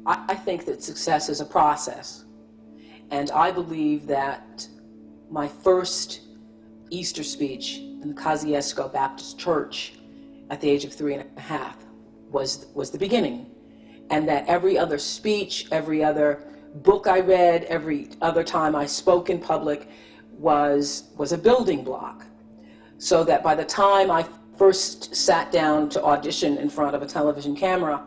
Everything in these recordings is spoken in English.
I think that success is a process. And I believe that my first Easter speech in the Kosciuszko Baptist Church at the age of 3.5 was the beginning. And that every other speech, every other book I read, every other time I spoke in public was a building block. So that by the time I first sat down to audition in front of a television camera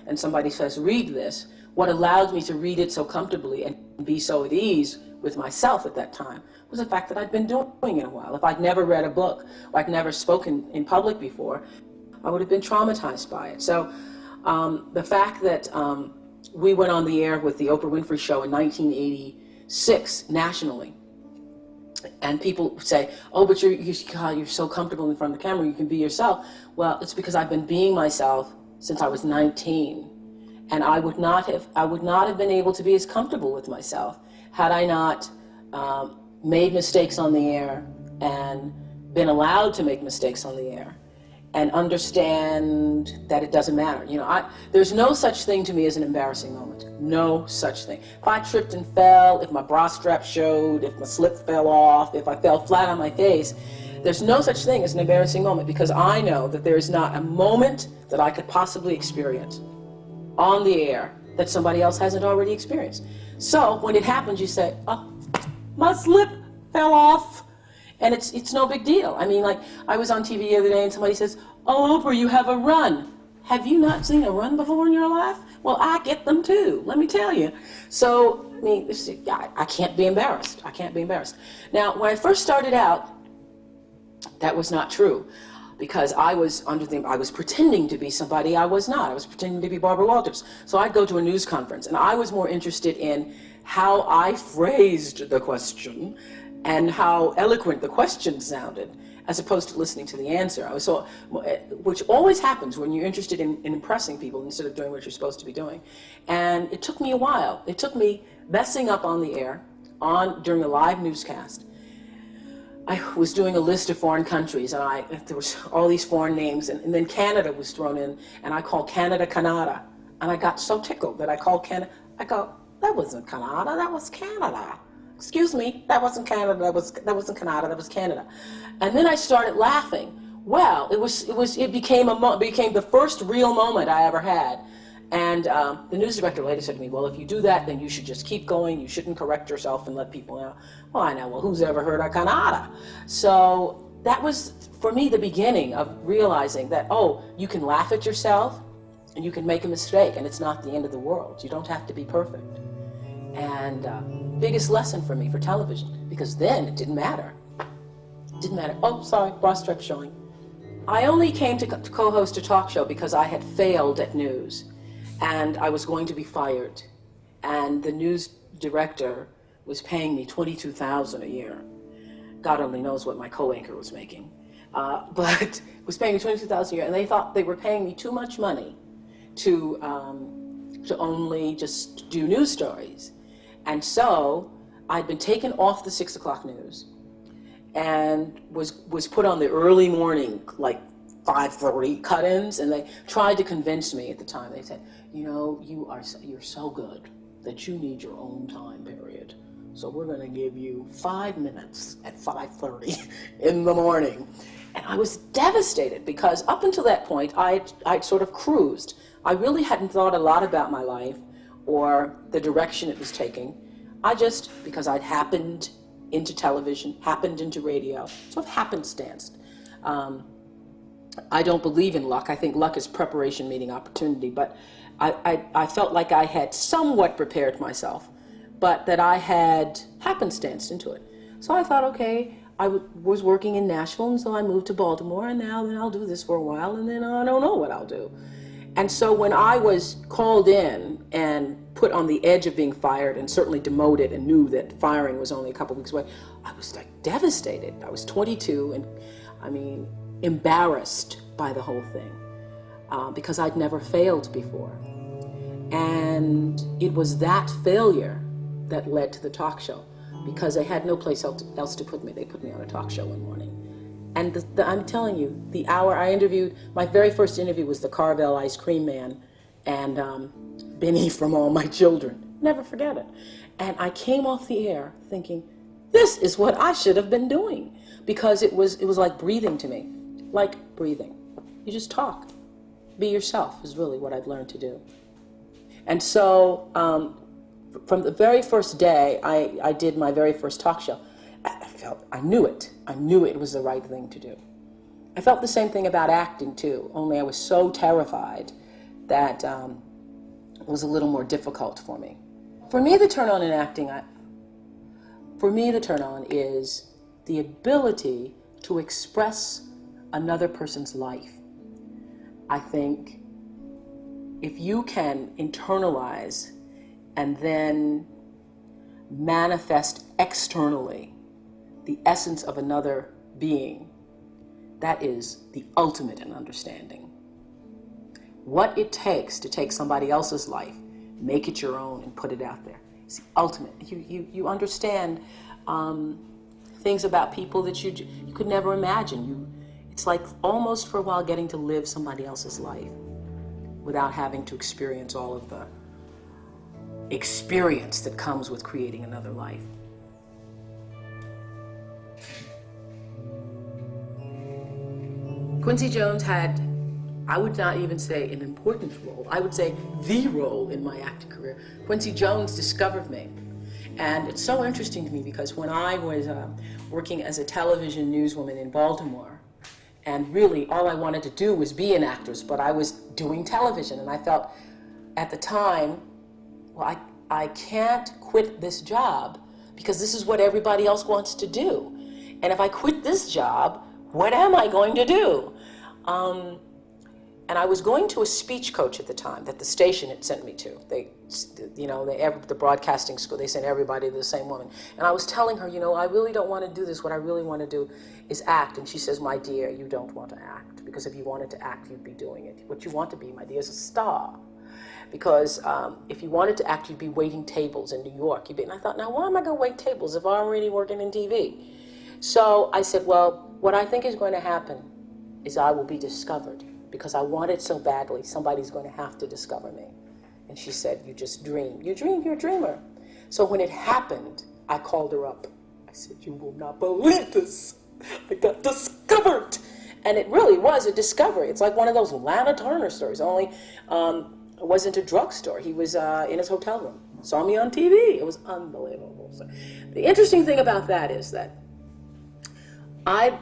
and somebody says, read this, what allowed me to read it so comfortably and be so at ease with myself at that time was the fact that I'd been doing it a while. If I'd never read a book or I'd never spoken in public before, I would have been traumatized by it. So the fact that we went on the air with the Oprah Winfrey Show in 1986 nationally, and people say, oh, but you're so comfortable in front of the camera, you can be yourself. Well, it's because I've been being myself since I was 19. And I would not have been able to be as comfortable with myself had I not made mistakes on the air and been allowed to make mistakes on the air and understand that it doesn't matter. You know, there's no such thing to me as an embarrassing moment. No such thing. If I tripped and fell, if my bra strap showed, if my slip fell off, if I fell flat on my face, there's no such thing as an embarrassing moment, because I know that there is not a moment that I could possibly experience on the air that somebody else hasn't already experienced. So when it happens, you say, oh, my slip fell off. And it's no big deal. I mean, like, I was on TV the other day and somebody says, oh, Oprah, you have a run. Have you not seen a run before in your life? Well, I get them too, let me tell you. So, I mean, I can't be embarrassed. I can't be embarrassed. Now, when I first started out, that was not true, because I was pretending to be somebody I was not. I was pretending to be Barbara Walters. So I'd go to a news conference, and I was more interested in how I phrased the question and how eloquent the question sounded, as opposed to listening to the answer. Which always happens when you're interested in impressing people instead of doing what you're supposed to be doing. And it took me a while. It took me messing up on the air, during a live newscast. I was doing a list of foreign countries, and there was all these foreign names, and then Canada was thrown in, and I called Canada, Canada. And I got so tickled that I called Canada. I go, that wasn't Canada, that was Canada. Excuse me, that wasn't Canada, that wasn't Canada, that was Canada. And then I started laughing. Well, it became the first real moment I ever had. And the news director later said to me, well, if you do that, then you should just keep going. You shouldn't correct yourself and let people know. Well, I know, well, who's ever heard of Canada? So that was, for me, the beginning of realizing that, oh, you can laugh at yourself and you can make a mistake, and it's not the end of the world. You don't have to be perfect. And biggest lesson for me for television, because then it didn't matter. It didn't matter. Oh, sorry, bra strap showing. I only came to co-host a talk show because I had failed at news, and I was going to be fired. And the news director was paying me $22,000 a year. God only knows what my co-anchor was making, but was paying me $22,000 a year, and they thought they were paying me too much money to only just do news stories. And so I'd been taken off the 6 o'clock news and was put on the early morning, like 5:30 cut-ins, and they tried to convince me at the time. They said, you know, you're so good that you need your own time period. So we're going to give you 5 minutes at 5:30 in the morning. And I was devastated, because up until that point, I'd sort of cruised. I really hadn't thought a lot about my life or the direction it was taking. Because I'd happened into television, happened into radio, sort of happenstanced. I don't believe in luck. I think luck is preparation meeting opportunity, but I felt like I had somewhat prepared myself, but that I had happenstanced into it. So I thought, okay, I was working in Nashville, and so I moved to Baltimore, and then I'll do this for a while, and then I don't know what I'll do. And so when I was called in and put on the edge of being fired, and certainly demoted, and knew that firing was only a couple weeks away, I was like devastated. I was 22, and I mean, embarrassed by the whole thing, because I'd never failed before. And it was that failure that led to the talk show, because they had no place else to put me. They put me on a talk show one morning. And I'm telling you, the hour I interviewed, my very first interview was the Carvel ice cream man, and Benny from All My Children. Never forget it. And I came off the air thinking, this is what I should have been doing, because it was like breathing to me, like breathing. You just talk. Be yourself is really what I've learned to do. And so from the very first day I did my very first talk show, I knew it was the right thing to do. I felt the same thing about acting too, only I was so terrified that it was a little more difficult for me. For me, the turn on in acting, the turn on is the ability to express another person's life. I think if you can internalize and then manifest externally the essence of another being, that is the ultimate in understanding. What it takes to take somebody else's life, make it your own, and put it out there. It's the ultimate. You understand things about people that you could never imagine. It's like almost for a while getting to live somebody else's life without having to experience all of the experience that comes with creating another life. Quincy Jones had, I would not even say an important role, I would say the role in my acting career. Quincy Jones discovered me. And it's so interesting to me because when I was working as a television newswoman in Baltimore, and really all I wanted to do was be an actress, but I was doing television, and I felt at the time, well, I can't quit this job because this is what everybody else wants to do. And if I quit this job, what am I going to do? And I was going to a speech coach at the time that the station had sent me to. The broadcasting school, they sent everybody to the same woman. And I was telling her, I really don't want to do this. What I really want to do is act. And she says, my dear, you don't want to act, because if you wanted to act, you'd be doing it. What you want to be, my dear, is a star. Because if you wanted to act, you'd be waiting tables in New York. And I thought, now why am I going to wait tables if I'm already working in TV? So I said, well, what I think is going to happen is I will be discovered, because I want it so badly. Somebody's going to have to discover me. And she said, you just dream. You dream, you're a dreamer. So when it happened, I called her up. I said, you will not believe this. I got discovered. And it really was a discovery. It's like one of those Lana Turner stories, only it wasn't a drugstore. He was in his hotel room. Saw me on TV. It was unbelievable. So the interesting thing about that is that I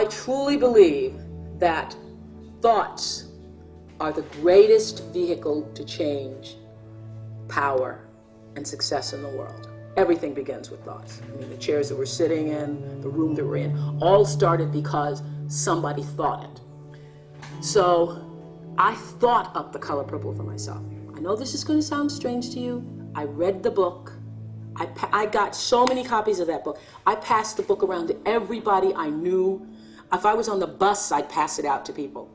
truly believe that thoughts are the greatest vehicle to change power and success in the world. Everything begins with thoughts. I mean, the chairs that we're sitting in, the room that we're in, all started because somebody thought it. So I thought up The Color Purple for myself. I know this is going to sound strange to you. I read the book. I got so many copies of that book. I passed the book around to everybody I knew. If I was on the bus, I'd pass it out to people.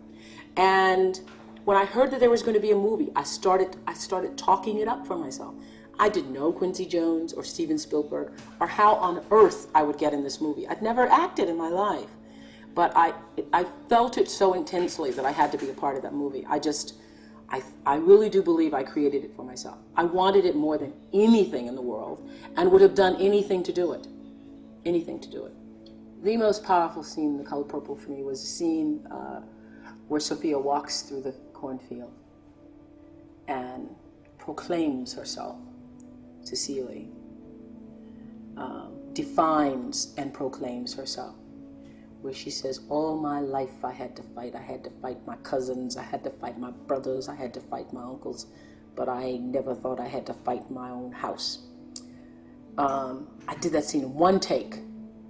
And when I heard that there was going to be a movie, I started talking it up for myself. I didn't know Quincy Jones or Steven Spielberg or how on earth I would get in this movie. I'd never acted in my life, but I felt it so intensely that I had to be a part of that movie. I really do believe I created it for myself. I wanted it more than anything in the world and would have done anything to do it. Anything to do it. The most powerful scene in The Color Purple for me was a scene where Sophia walks through the cornfield and proclaims herself to Celie, defines and proclaims herself, where she says, all my life I had to fight. I had to fight my cousins, I had to fight my brothers, I had to fight my uncles, but I never thought I had to fight my own house. I did that scene in one take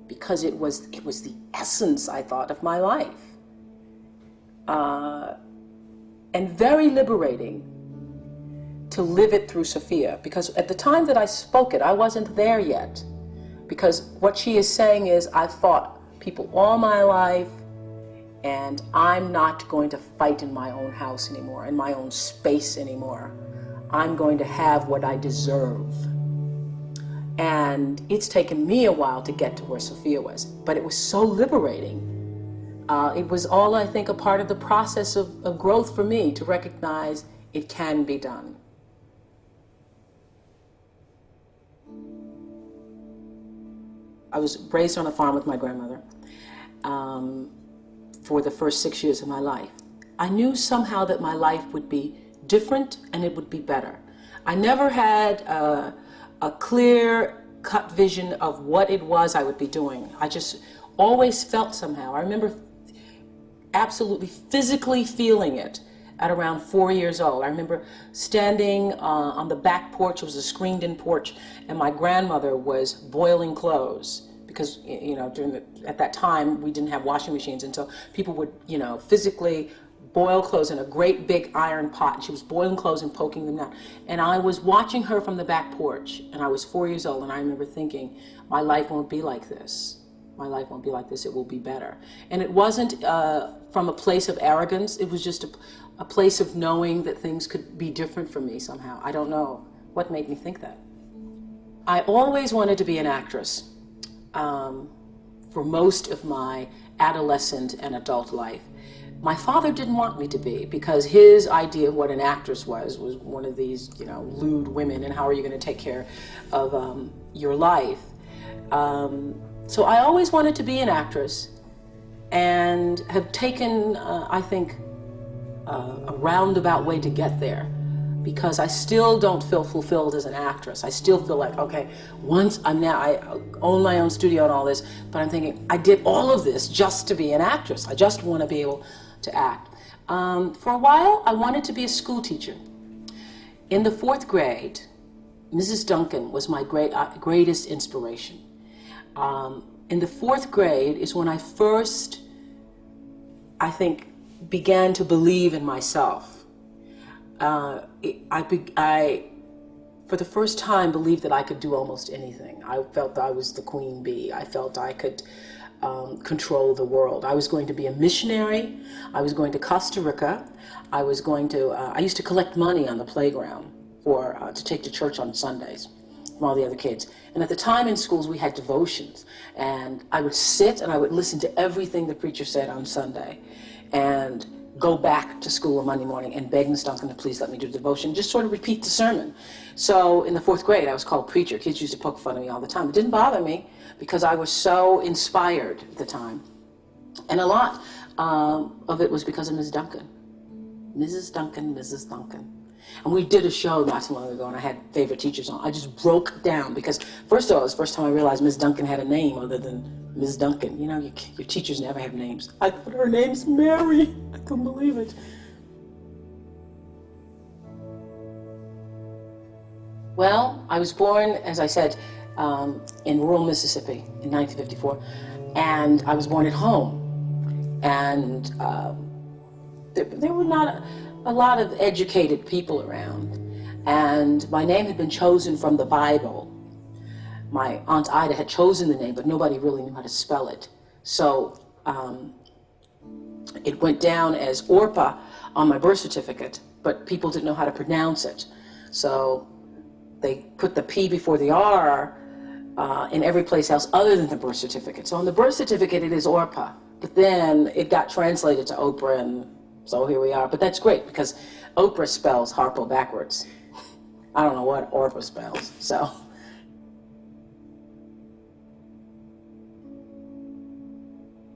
because it was the essence, I thought, of my life. And very liberating to live it through Sophia, because at the time that I spoke it, I wasn't there yet. Because what she is saying is, I've fought people all my life, and I'm not going to fight in my own house anymore, in my own space anymore. I'm going to have what I deserve. And it's taken me a while to get to where Sophia was, but it was so liberating. It was all, I think, a part of the process of growth for me to recognize It can be done. I was raised on a farm with my grandmother for the first 6 years of my life. I knew somehow that my life would be different and it would be better. I never had a clear-cut vision of what it was I would be doing. I just always felt somehow. I remember absolutely physically feeling it at around 4 years old. I remember standing on the back porch. It was a screened-in porch, and my grandmother was boiling clothes because, you know, at that time we didn't have washing machines, and so people would, you know, physically boil clothes in a great big iron pot, and she was boiling clothes and poking them down. And I was watching her from the back porch, and I was 4 years old, and I remember thinking, my life won't be like this. My life won't be like this, it will be better. And it wasn't from a place of arrogance, it was just a place of knowing that things could be different for me somehow. I don't know what made me think that. I always wanted to be an actress for most of my adolescent and adult life. My father didn't want me to be, because his idea of what an actress was one of these, you know, lewd women, and how are you going to take care of your life. So I always wanted to be an actress, and have taken, I think, a roundabout way to get there, because I still don't feel fulfilled as an actress. I still feel like, okay, I own my own studio and all this, but I'm thinking, I did all of this just to be an actress. I just want to be able to act. For a while, I wanted to be a school teacher. In the 4th grade, Mrs. Duncan was my greatest inspiration. In the 4th grade is when I first, I think, began to believe in myself. I, for the first time, believed that I could do almost anything. I felt I was the queen bee. I felt I could control the world. I was going to be a missionary. I was going to Costa Rica. I used to collect money on the playground to take to church on Sundays from all the other kids. And at the time in schools we had devotions, and I would sit and I would listen to everything the preacher said on Sunday, and go back to school on Monday morning and beg Miss Duncan to please let me do the devotion, just sort of repeat the sermon. So in the 4th grade I was called preacher. Kids used to poke fun of me all the time. It didn't bother me because I was so inspired at the time. And a lot of it was because of Miss Duncan. Mrs. Duncan, Mrs. Duncan. And we did a show not so long ago, and I had favorite teachers on. I just broke down because, first of all, it was the first time I realized Miss Duncan had a name other than Ms. Duncan. You know, your teachers never have names. I thought her name's Mary. I couldn't believe it. Well, I was born, as I said, in rural Mississippi in 1954, and I was born at home. And there were not a lot of educated people around, and my name had been chosen from the Bible. My Aunt Ida had chosen the name, but nobody really knew how to spell it. So it went down as Orpah on my birth certificate, but people didn't know how to pronounce it. So they put the P before the R in every place else other than the birth certificate. So on the birth certificate it is Orpah, but then it got translated to Oprah, and so here we are. But that's great because Oprah spells Harpo backwards. I don't know what Orpah spells, so.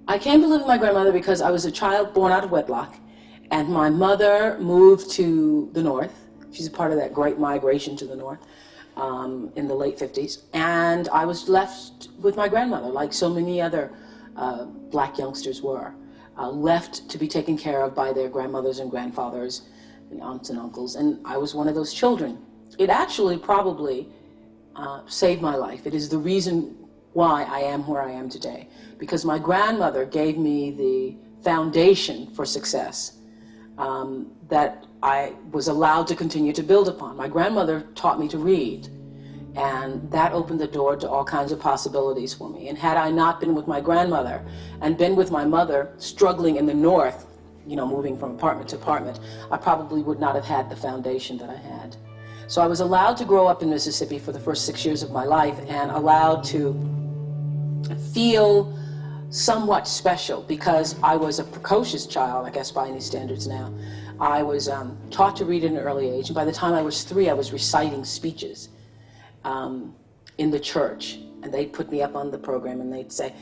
I came to live with my grandmother because I was a child born out of wedlock, and my mother moved to the north. She's a part of that great migration to the north in the late 50s, and I was left with my grandmother, like so many other black youngsters were, left to be taken care of by their grandmothers and grandfathers and aunts and uncles, and I was one of those children. It actually probably saved my life. It is the reason why I am where I am today, because my grandmother gave me the foundation for success that I was allowed to continue to build upon. My grandmother taught me to read, and that opened the door to all kinds of possibilities for me. And had I not been with my grandmother and been with my mother struggling in the north, you know, moving from apartment to apartment, I probably would not have had the foundation that I had. So I was allowed to grow up in Mississippi for the first 6 years of my life, and allowed to feel somewhat special because I was a precocious child, I guess by any standards now. I was taught to read at an early age, and by the time I was 3, I was reciting speeches in the church. And they'd put me up on the program and they'd say,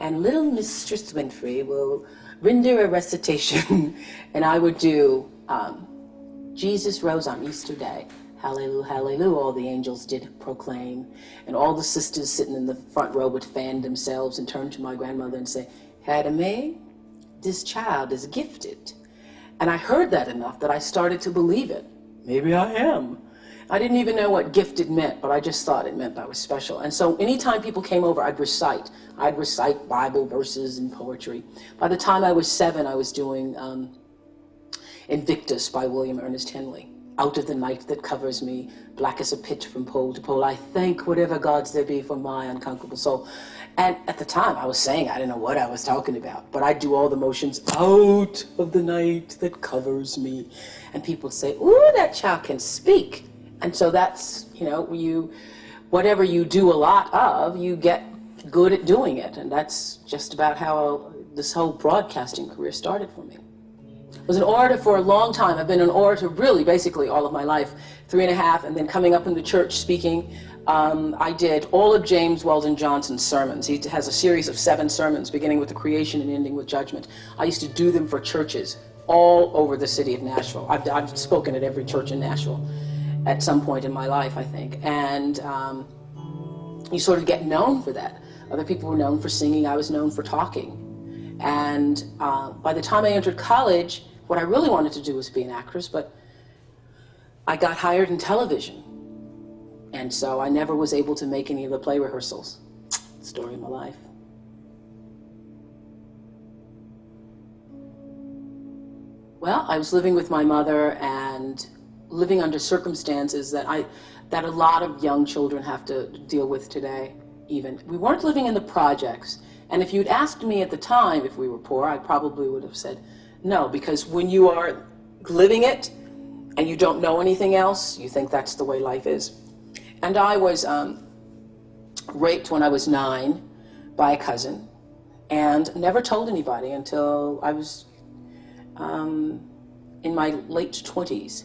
and little Mistress Winfrey will render a recitation. And I would do, Jesus rose on Easter Day. Hallelujah, hallelujah, all the angels did proclaim. And all the sisters sitting in the front row would fan themselves and turn to my grandmother and say, Hadame, this child is gifted. And I heard that enough that I started to believe it. Maybe I am. I didn't even know what gifted meant, but I just thought it meant I was special. And so anytime people came over, I'd recite. I'd recite Bible verses and poetry. By the time I was 7, I was doing Invictus by William Ernest Henley. Out of the night that covers me, black as a pit from pole to pole, I thank whatever gods there be for my unconquerable soul. And at the time, I was saying, I didn't know what I was talking about, but I'd do all the motions, out of the night that covers me. And people would say, ooh, that child can speak. And so that's, whatever you do a lot of, you get good at doing it. And that's just about how this whole broadcasting career started for me. I was an orator for a long time. I've been an orator really basically all of my life, 3.5, and then coming up in the church speaking. I did all of James Weldon Johnson's sermons. He has a series of 7 sermons, beginning with the creation and ending with judgment. I used to do them for churches all over the city of Nashville. I've spoken at every church in Nashville at some point in my life, I think. And you sort of get known for that. Other people were known for singing. I was known for talking. And by the time I entered college, what I really wanted to do was be an actress, but I got hired in television. And so I never was able to make any of the play rehearsals. Story of my life. Well, I was living with my mother and living under circumstances that a lot of young children have to deal with today, even. We weren't living in the projects. And if you'd asked me at the time if we were poor, I probably would have said no, because when you are living it and you don't know anything else, you think that's the way life is. And I was raped when I was 9 by a cousin and never told anybody until I was in my late 20s.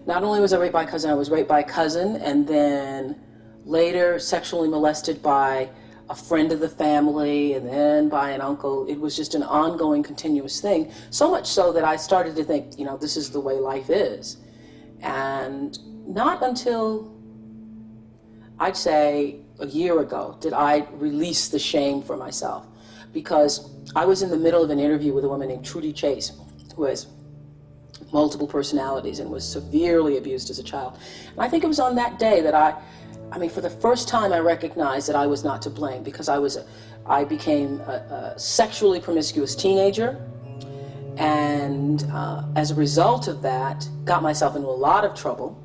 Not only was I raped by a cousin, I was raped by a cousin and then later sexually molested by a friend of the family, and then by an uncle. It was just an ongoing, continuous thing. So much so that I started to think, this is the way life is. And not until, I'd say, a year ago did I release the shame for myself. Because I was in the middle of an interview with a woman named Trudy Chase, who has multiple personalities and was severely abused as a child. And I think it was on that day that I for the first time I recognized that I was not to blame, because I became a sexually promiscuous teenager, and as a result of that, got myself into a lot of trouble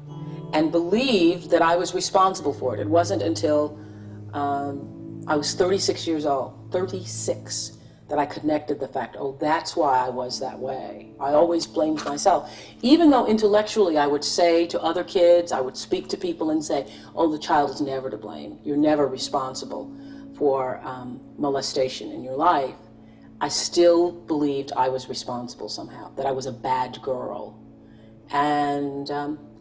and believed that I was responsible for it. It wasn't until I was 36 years old, 36, that I connected the fact, oh, that's why I was that way. I always blamed myself. Even though intellectually I would say to other kids, I would speak to people and say, oh, the child is never to blame. You're never responsible for molestation in your life. I still believed I was responsible somehow, that I was a bad girl. And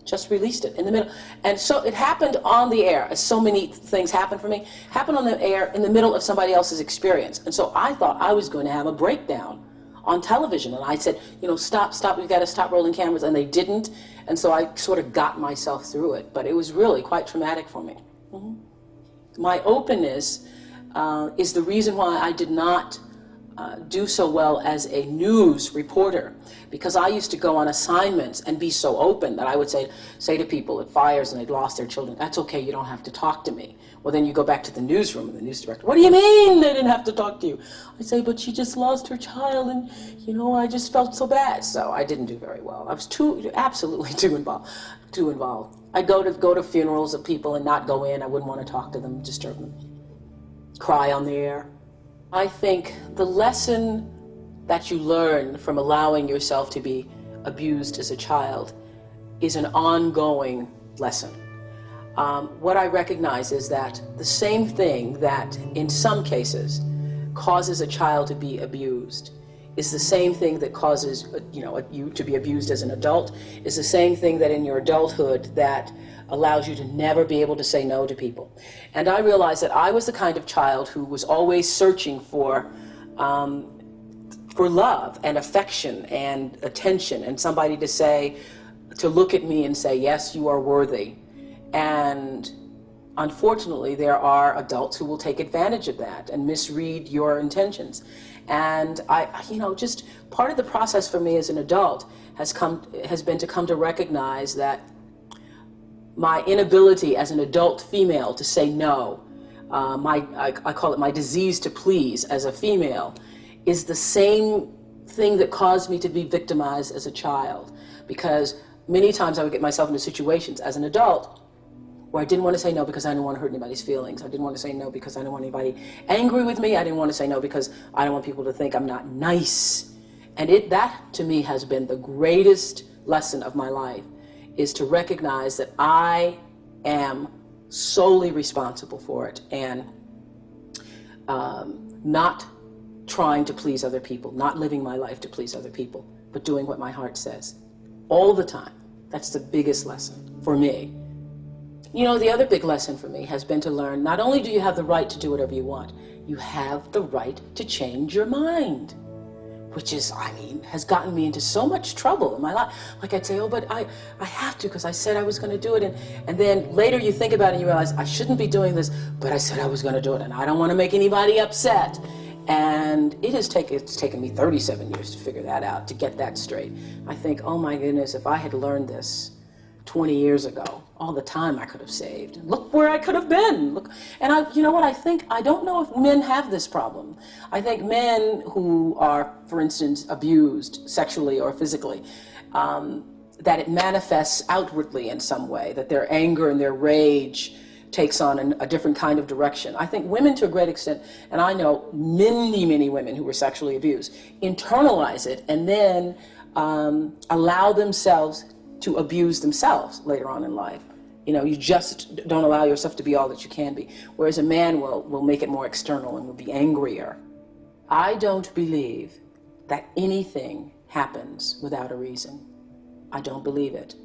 just released it in the middle. And so it happened on the air, as so many things happened for me, happened on the air in the middle of somebody else's experience. And so I thought I was going to have a breakdown on television. And I said, stop, we've got to stop rolling cameras. And they didn't. And so I sort of got myself through it. But it was really quite traumatic for me. Mm-hmm. My openness is the reason why I did not do so well as a news reporter, because I used to go on assignments and be so open that I would say to people at fires and they'd lost their children, that's okay, you don't have to talk to me. Well, then you go back to the newsroom and the news director, what do you mean they didn't have to talk to you? I say, but she just lost her child and, I just felt so bad. So I didn't do very well. I was absolutely too involved. I'd go to funerals of people and not go in. I wouldn't want to talk to them, disturb them. Cry on the air. I think the lesson that you learn from allowing yourself to be abused as a child is an ongoing lesson. What I recognize is that the same thing that in some cases causes a child to be abused is the same thing that causes, you to be abused as an adult, is the same thing that in your adulthood that allows you to never be able to say no to people. And I realized that I was the kind of child who was always searching for love and affection and attention, and somebody to look at me and say, yes, you are worthy. And unfortunately, there are adults who will take advantage of that and misread your intentions. And just part of the process for me as an adult has been to come to recognize that my inability as an adult female to say no, I call it my disease to please as a female, is the same thing that caused me to be victimized as a child. Because many times I would get myself into situations as an adult where I didn't want to say no because I didn't want to hurt anybody's feelings. I didn't want to say no because I didn't want anybody angry with me. I didn't want to say no because I don't want people to think I'm not nice. And that to me has been the greatest lesson of my life, is to recognize that I am solely responsible for it, and not trying to please other people, not living my life to please other people, but doing what my heart says all the time. That's the biggest lesson for me. The other big lesson for me has been to learn, not only do you have the right to do whatever you want, you have the right to change your mind, which is, has gotten me into so much trouble in my life. Like I'd say, oh, but I have to because I said I was going to do it. And then later you think about it and you realize, I shouldn't be doing this, but I said I was going to do it and I don't want to make anybody upset. And it's taken me 37 years to figure that out, to get that straight. I think, oh my goodness, if I had learned this 20 years ago, all the time I could have saved. Look where I could have been. Look, and I don't know if men have this problem. I think men who are, for instance, abused sexually or physically, that it manifests outwardly in some way, that their anger and their rage takes on a different kind of direction. I think women, to a great extent, and I know many, many women who were sexually abused, internalize it and then allow themselves to abuse themselves later on in life. You just don't allow yourself to be all that you can be. Whereas a man will make it more external and will be angrier. I don't believe that anything happens without a reason. I don't believe it.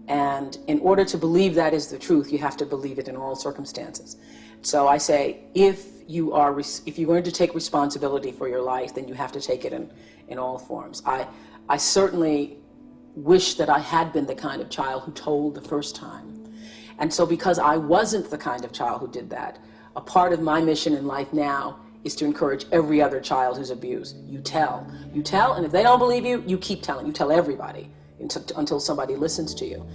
And in order to believe that is the truth, you have to believe it in all circumstances. So I say, if you're going to take responsibility for your life, then you have to take it in all forms. I certainly wish that I had been the kind of child who told the first time. And so because I wasn't the kind of child who did that, a part of my mission in life now is to encourage every other child who's abused. You tell, and if they don't believe you, you keep telling. You tell everybody until somebody listens to you.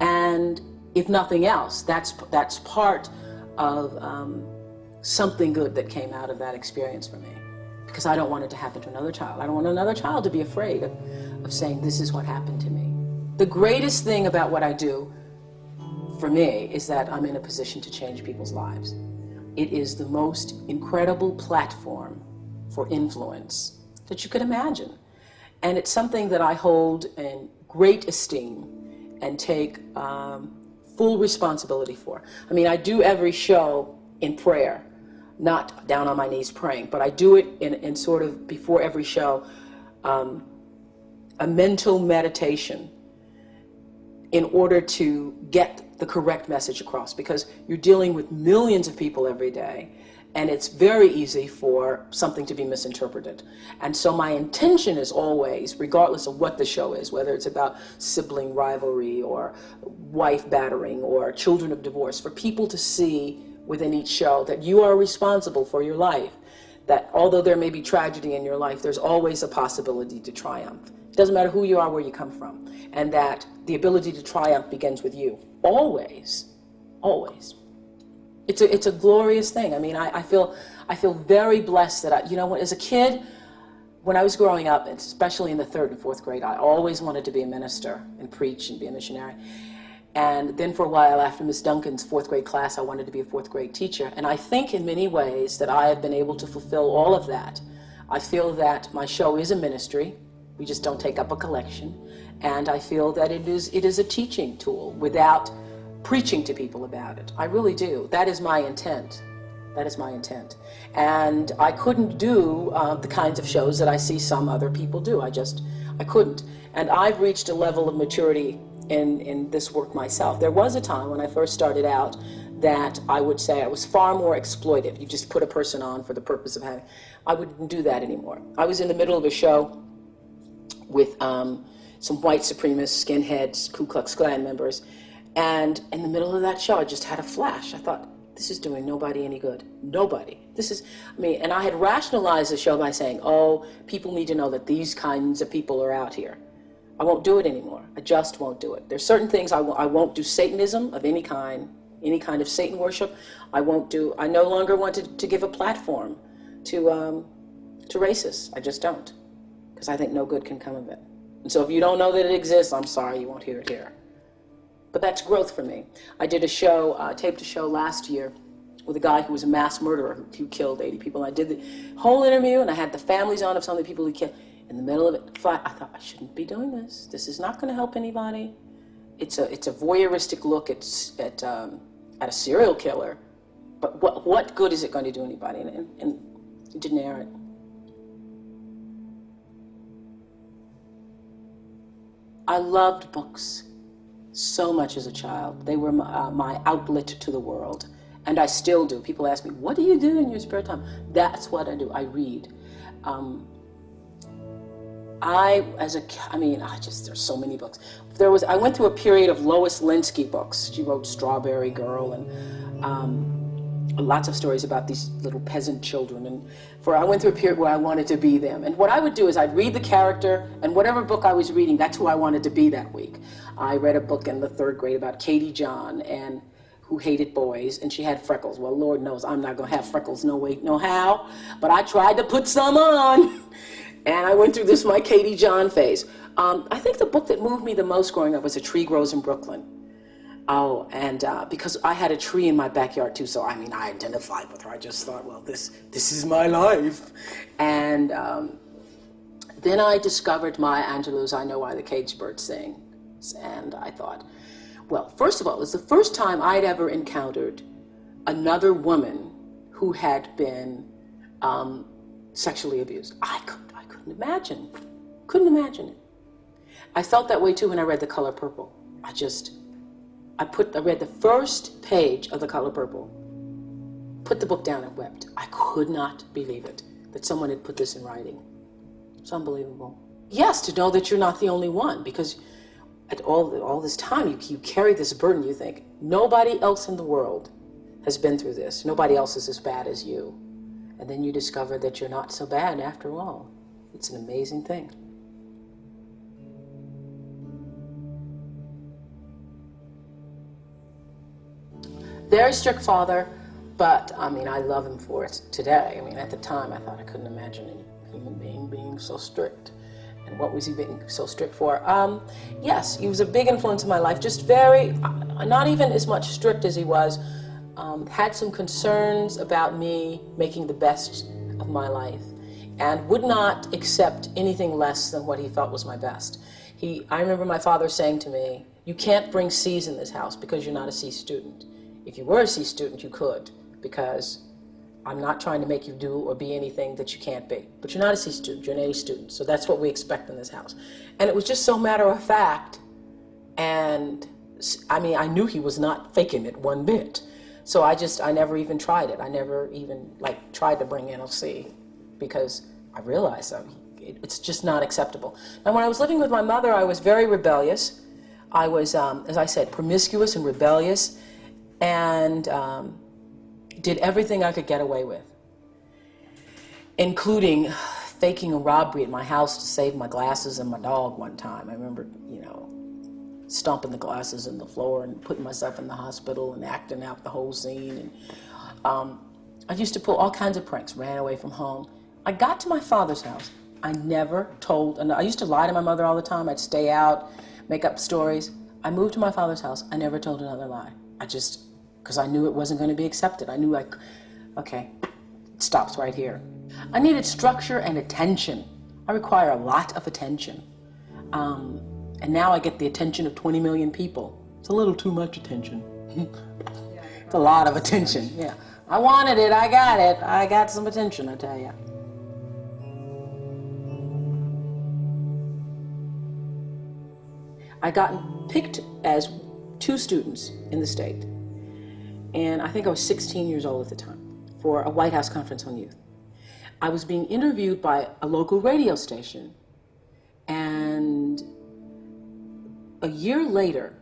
And if nothing else, that's part of something good that came out of that experience for me. Because I don't want it to happen to another child. I don't want another child to be afraid of saying, this is what happened to me. The greatest thing about what I do for me is that I'm in a position to change people's lives. It is the most incredible platform for influence that you could imagine. And it's something that I hold in great esteem and take full responsibility for. I do every show in prayer, not down on my knees praying, but I do it in sort of before every show, a mental meditation in order to get the correct message across, because you're dealing with millions of people every day, and it's very easy for something to be misinterpreted. And so my intention is always, regardless of what the show is, whether it's about sibling rivalry or wife battering or children of divorce, for people to see within each show that you are responsible for your life, that although there may be tragedy in your life, there's always a possibility to triumph. It doesn't matter who you are, where you come from, and that the ability to triumph begins with you. Always, always. It's a glorious thing. I feel very blessed that as a kid, when I was growing up, especially in the 3rd and 4th grade, I always wanted to be a minister and preach and be a missionary. And then for a while, after Miss Duncan's 4th grade class, I wanted to be a 4th grade teacher. And I think in many ways that I have been able to fulfill all of that. I feel that my show is a ministry. We just don't take up a collection. And I feel that it is a teaching tool without preaching to people about it. I really do. That is my intent. That is my intent. And I couldn't do the kinds of shows that I see some other people do. I couldn't. And I've reached a level of maturity in this work myself. There was a time when I first started out that I would say I was far more exploitive. You just put a person on for the purpose of having. I wouldn't do that anymore. I was in the middle of a show with some white supremacists, skinheads, Ku Klux Klan members, and in the middle of that show I just had a flash. I thought, this is doing nobody any good. Nobody. And I had rationalized the show by saying, oh, people need to know that these kinds of people are out here. I won't do it anymore. I just won't do it. There's certain things I won't do. Satanism of any kind of Satan worship, I won't do. I no longer want to give a platform to racists. I just don't, because I think no good can come of it. And so if you don't know that it exists, I'm sorry, you won't hear it here. But that's growth for me. I did a show, taped a show last year with a guy who was a mass murderer who killed 80 people. I did the whole interview, and I had the families on of some of the people he killed. In the middle of it, I thought, I shouldn't be doing this. This is not going to help anybody. It's a voyeuristic look at a serial killer. But what good is it going to do anybody? And it didn't air it. I loved books so much as a child. They were my outlet to the world. And I still do. People ask me, what do you do in your spare time? That's what I do. I read. There's so many books. I went through a period of Lois Linsky books. She wrote Strawberry Girl and lots of stories about these little peasant children. And I went through a period where I wanted to be them. And what I would do is I'd read the character, and whatever book I was reading, that's who I wanted to be that week. I read a book in the 3rd grade about Katie John, and who hated boys, and she had freckles. Well, Lord knows I'm not going to have freckles, no way, no how. But I tried to put some on. And I went through my Katie John phase. I think the book that moved me the most growing up was A Tree Grows in Brooklyn. Oh, and because I had a tree in my backyard too, so I identified with her. I just thought, well, this is my life. And then I discovered Maya Angelou's I Know Why the Caged Bird Sings. And I thought, well, first of all, it was the first time I'd ever encountered another woman who had been sexually abused. I couldn't imagine it. I felt that way too when I read The Color Purple. I read the first page of The Color Purple, put the book down and wept. I could not believe it, that someone had put this in writing. It's unbelievable. Yes, to know that you're not the only one, because at all this time you carry this burden. You think, nobody else in the world has been through this. Nobody else is as bad as you. And then you discover that you're not so bad after all. It's an amazing thing. Very strict father, but I love him for it today. At the time I thought I couldn't imagine a human being being so strict. And what was he being so strict for? Yes, he was a big influence in my life, just very, not even as much strict as he was, had some concerns about me making the best of my life, and would not accept anything less than what he felt was my best. I remember my father saying to me, you can't bring C's in this house because you're not a C student. If you were a C student, you could, because I'm not trying to make you do or be anything that you can't be. But you're not a C student, you're an A student, so that's what we expect in this house. And it was just so matter of fact, and I knew he was not faking it one bit. So I never even tried it. I never even tried to bring in a C, because I realized it's just not acceptable. Now, when I was living with my mother, I was very rebellious. I was, as I said, promiscuous and rebellious, and did everything I could get away with, including faking a robbery at my house to save my glasses and my dog one time. I remember, stomping the glasses in the floor and putting myself in the hospital and acting out the whole scene. And I used to pull all kinds of pranks, ran away from home. I got to my father's house. I never told, and I used to lie to my mother all the time. I'd stay out, make up stories. I moved to my father's house. I never told another lie. Because I knew it wasn't going to be accepted. I knew okay, it stops right here. I needed structure and attention. I require a lot of attention. And now I get the attention of 20 million people. It's a little too much attention. It's a lot of attention, yeah. I wanted it, I got it. I got some attention, I tell you. I got picked as 2 students in the state. And I think I was 16 years old at the time for a White House Conference on Youth. I was being interviewed by a local radio station. And a year later,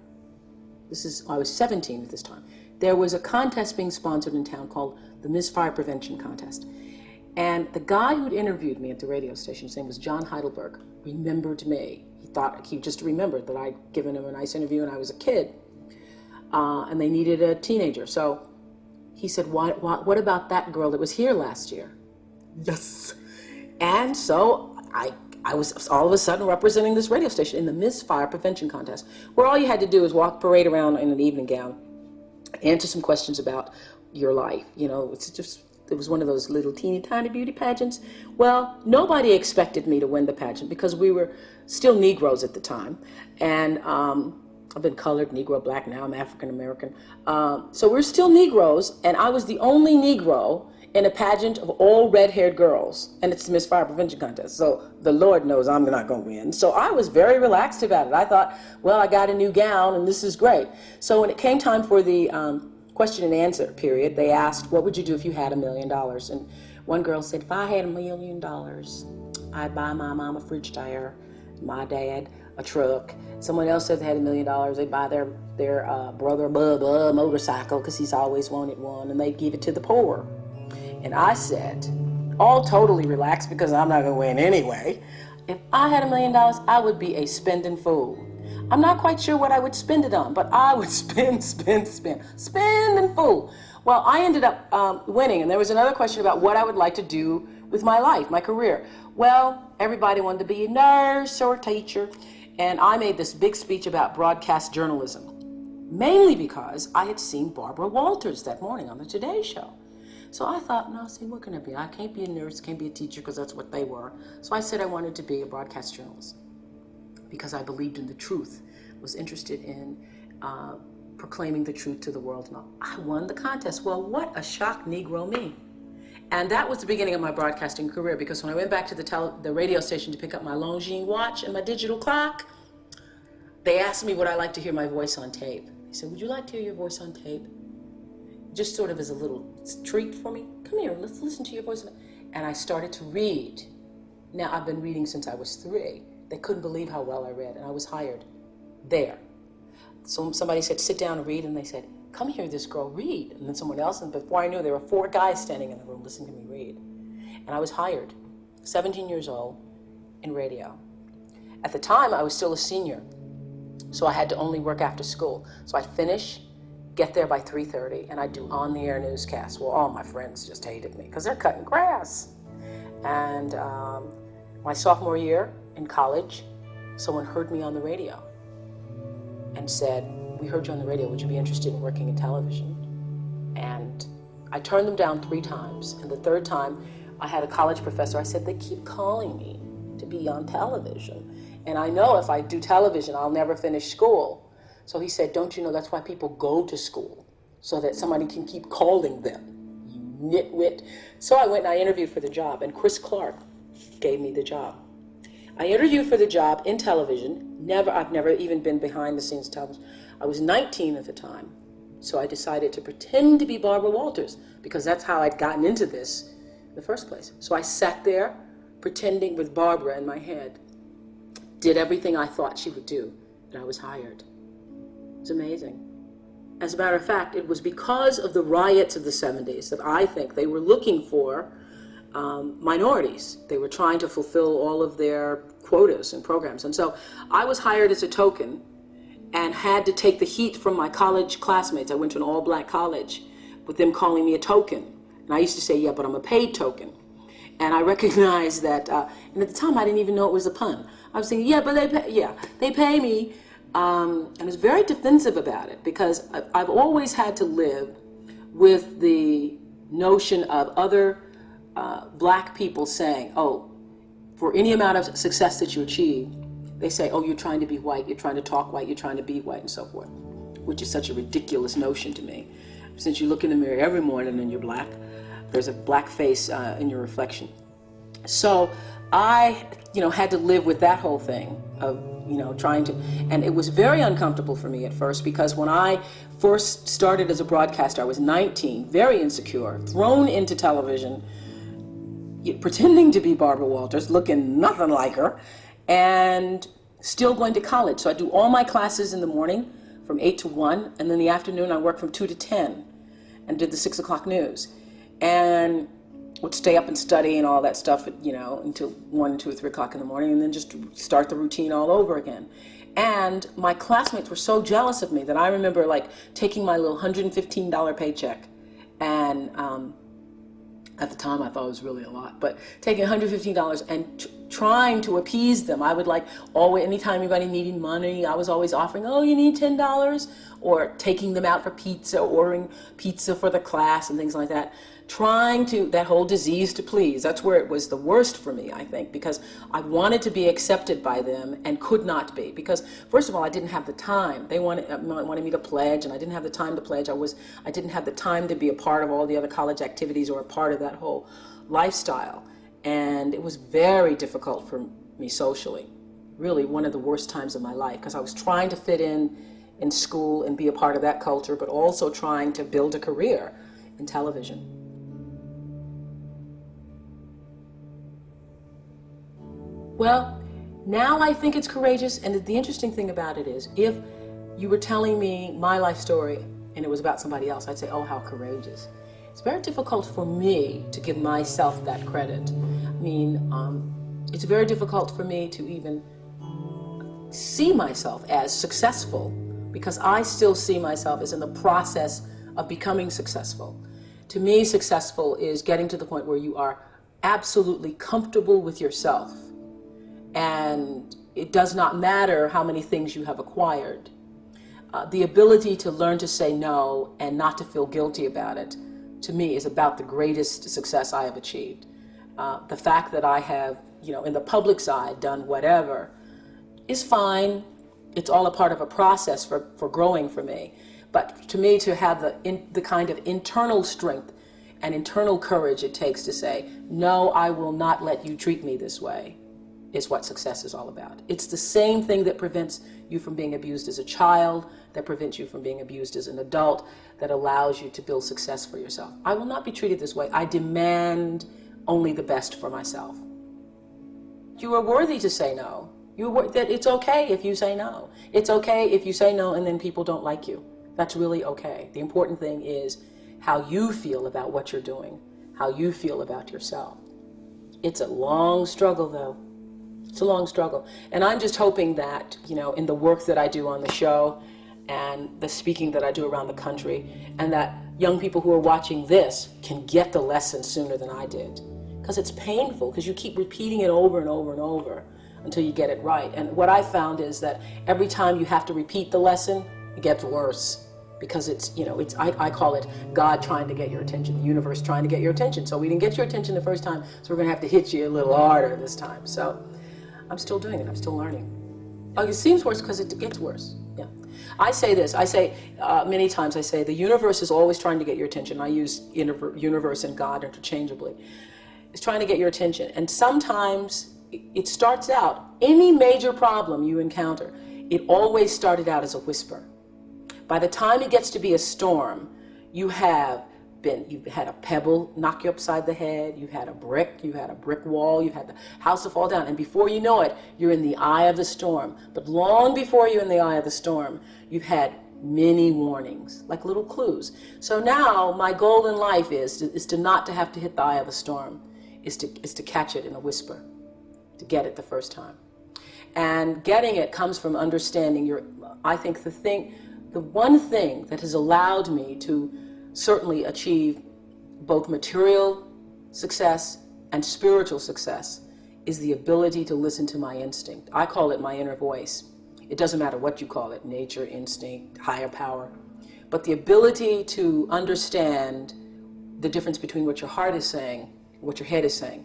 I was 17 at this time, there was a contest being sponsored in town called the Misfire Prevention Contest. And the guy who'd interviewed me at the radio station, his name was John Heidelberg, remembered me. He just remembered that I'd given him a nice interview and I was a kid. And they needed a teenager. So he said, what about that girl that was here last year? Yes. And so I was all of a sudden representing this radio station in the Misfire Prevention Contest, where all you had to do was parade around in an evening gown, answer some questions about your life. You know, it was one of those little teeny tiny beauty pageants. Well, nobody expected me to win the pageant because we were still Negroes at the time. And I've been colored, Negro, black, now I'm African American. So we're still Negroes, and I was the only Negro in a pageant of all red-haired girls, and it's the Misfire Prevention Contest. So the Lord knows I'm not going to win. So I was very relaxed about it. I thought, well, I got a new gown, and this is great. So when it came time for the question and answer period, they asked, what would you do if you had $1 million? And one girl said, if I had $1 million, I'd buy my mom a fridge tire, my dad a truck. Someone else said they had $1 million, they'd buy their brother Bubba a motorcycle because he's always wanted one, and they'd give it to the poor. And I said, all totally relaxed because I'm not going to win anyway, if I had $1 million, I would be a spending fool. I'm not quite sure what I would spend it on, but I would spend and fool. Well, I ended up winning, and there was another question about what I would like to do with my life, my career. Well, everybody wanted to be a nurse or a teacher, and I made this big speech about broadcast journalism, mainly because I had seen Barbara Walters that morning on the Today Show. So I thought, no, see, what can I be? I can't be a nurse, can't be a teacher, because that's what they were. So I said I wanted to be a broadcast journalist because I believed in the truth, was interested in proclaiming the truth to the world. And I won the contest. Well, what a shock Negro me. And that was the beginning of my broadcasting career, because when I went back to the radio station to pick up my Longines watch and my digital clock, they asked me would I like to hear my voice on tape. They said, would you like to hear your voice on tape? Just sort of as a little treat for me. Come here, let's listen to your voice. And I started to read. Now, I've been reading since I was 3. They couldn't believe how well I read, and I was hired there. So somebody said, sit down and read, and they said, come hear this girl read. And then someone else, and before I knew, there were 4 guys standing in the room listening to me read. And I was hired, 17 years old, in radio. At the time, I was still a senior, so I had to only work after school. So I'd finish, get there by 3:30, and I'd do on-the-air newscasts. Well, all my friends just hated me because they're cutting grass. And my sophomore year in college, someone heard me on the radio and said, we heard you on the radio, would you be interested in working in television? And I turned them down 3 times, and the 3rd time I had a college professor. I said, they keep calling me to be on television, and I know if I do television I'll never finish school. So he said, don't you know that's why people go to school, so that somebody can keep calling them, you nitwit. So I went and I interviewed for the job, and Chris Clark gave me the job. I interviewed for the job in television. I've never even been behind the scenes television. I was 19 at the time, so I decided to pretend to be Barbara Walters, because that's how I'd gotten into this in the first place. So I sat there pretending with Barbara in my head, did everything I thought she would do, and I was hired. It was amazing. As a matter of fact, it was because of the riots of the 70s that I think they were looking for minorities. They were trying to fulfill all of their quotas and programs. And so I was hired as a token and had to take the heat from my college classmates. I went to an all-black college with them calling me a token. And I used to say, yeah, but I'm a paid token. And I recognized that, and at the time I didn't even know it was a pun. I was thinking, yeah, but they pay me. And I was very defensive about it, because I've always had to live with the notion of other black people saying, oh, for any amount of success that you achieve, they say, oh, you're trying to be white, you're trying to talk white, you're trying to be white, and so forth, which is such a ridiculous notion to me. since you look in the mirror every morning and you're black, there's a black face in your reflection. So I, had to live with that whole thing of, trying to, and it was very uncomfortable for me at first, because when I first started as a broadcaster, I was 19, very insecure, thrown into television, pretending to be Barbara Walters, looking nothing like her, and still going to college. So I do all my classes in the morning from 8 to 1, and then in the afternoon I worked from 2 to 10 and did the 6 o'clock news. And would stay up and study and all that stuff, until 1, 2, or 3 o'clock in the morning, and then just start the routine all over again. And my classmates were so jealous of me that I remember taking my little $115 paycheck, and at the time I thought it was really a lot, but taking $115 and trying to appease them. I would always, anytime anybody needed money, I was always offering, oh, you need $10, or taking them out for pizza, ordering pizza for the class and things like that. Trying to, that whole disease to please, that's where it was the worst for me, I think, because I wanted to be accepted by them and could not be, because first of all, I didn't have the time. They wanted me to pledge, and I didn't have the time to pledge. I didn't have the time to be a part of all the other college activities or a part of that whole lifestyle. And it was very difficult for me socially, really one of the worst times of my life, because I was trying to fit in school and be a part of that culture, but also trying to build a career in television. Well, now I think it's courageous, and the interesting thing about it is, if you were telling me my life story and it was about somebody else, I'd say, oh, how courageous. It's very difficult for me to give myself that credit. I mean, it's very difficult for me to even see myself as successful, because I still see myself as in the process of becoming successful. To me, successful is getting to the point where you are absolutely comfortable with yourself. And it does not matter how many things you have acquired. The ability to learn to say no and not to feel guilty about it, to me, is about the greatest success I have achieved. The fact that I have, in the public side, done whatever is fine. It's all a part of a process for growing for me. But to me, to have the kind of internal strength and internal courage it takes to say, no, I will not let you treat me this way, is what success is all about. It's the same thing that prevents you from being abused as a child, that prevents you from being abused as an adult, that allows you to build success for yourself. I will not be treated this way. I demand only the best for myself. You are worthy to say no. That it's okay if you say no. It's okay if you say no and then people don't like you. That's really okay. The important thing is how you feel about what you're doing, how you feel about yourself. It's a long struggle, though. It's a long struggle. And I'm just hoping that, in the work that I do on the show and the speaking that I do around the country, and that young people who are watching this can get the lesson sooner than I did. Because it's painful, because you keep repeating it over and over and over until you get it right. And what I found is that every time you have to repeat the lesson, it gets worse. Because I call it God trying to get your attention, the universe trying to get your attention. So we didn't get your attention the first time, so we're going to have to hit you a little harder this time. So I'm still doing it. I'm still learning. It seems worse because it gets worse. Yeah. I say this. I say many times, I say the universe is always trying to get your attention. I use universe and God interchangeably. It's trying to get your attention. And sometimes it starts out, any major problem you encounter, it always started out as a whisper. By the time it gets to be a storm, you've had a pebble knock you upside the head, you've had a brick wall, you've had the house to fall down, and before you know it, you're in the eye of the storm. But long before you're in the eye of the storm, you've had many warnings, like little clues. So now my goal in life is to not to have to hit the eye of the storm, is to catch it in a whisper, to get it the first time. And getting it comes from understanding I think the one thing that has allowed me to certainly achieve both material success and spiritual success is the ability to listen to my instinct. I call it my inner voice. It doesn't matter what you call it, nature, instinct, higher power. But the ability to understand the difference between what your heart is saying, what your head is saying.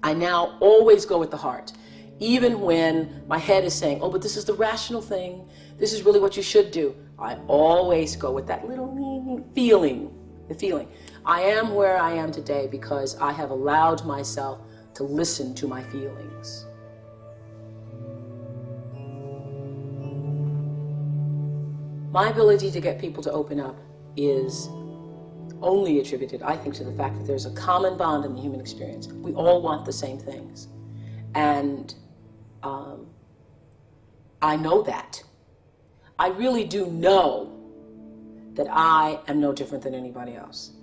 I now always go with the heart. Even when my head is saying, oh, but this is the rational thing, this is really what you should do, I always go with that little feeling, the feeling. I am where I am today because I have allowed myself to listen to my feelings. My ability to get people to open up is only attributed, I think, to the fact that there's a common bond in the human experience. We all want the same things. And I know that. I really do know that I am no different than anybody else.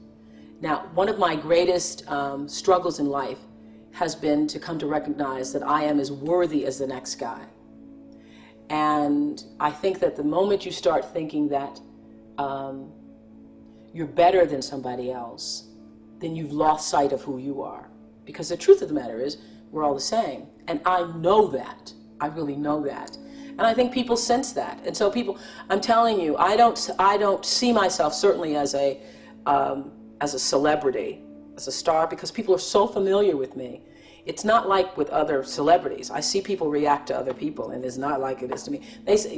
Now, one of my greatest struggles in life has been to come to recognize that I am as worthy as the next guy. And I think that the moment you start thinking that you're better than somebody else, then you've lost sight of who you are. Because the truth of the matter is, we're all the same. And I know that. I really know that. And I think people sense that. And so people, I'm telling you, I don't see myself certainly as a celebrity, as a star, because people are so familiar with me. It's not like with other celebrities. I see people react to other people, and it's not like it is to me.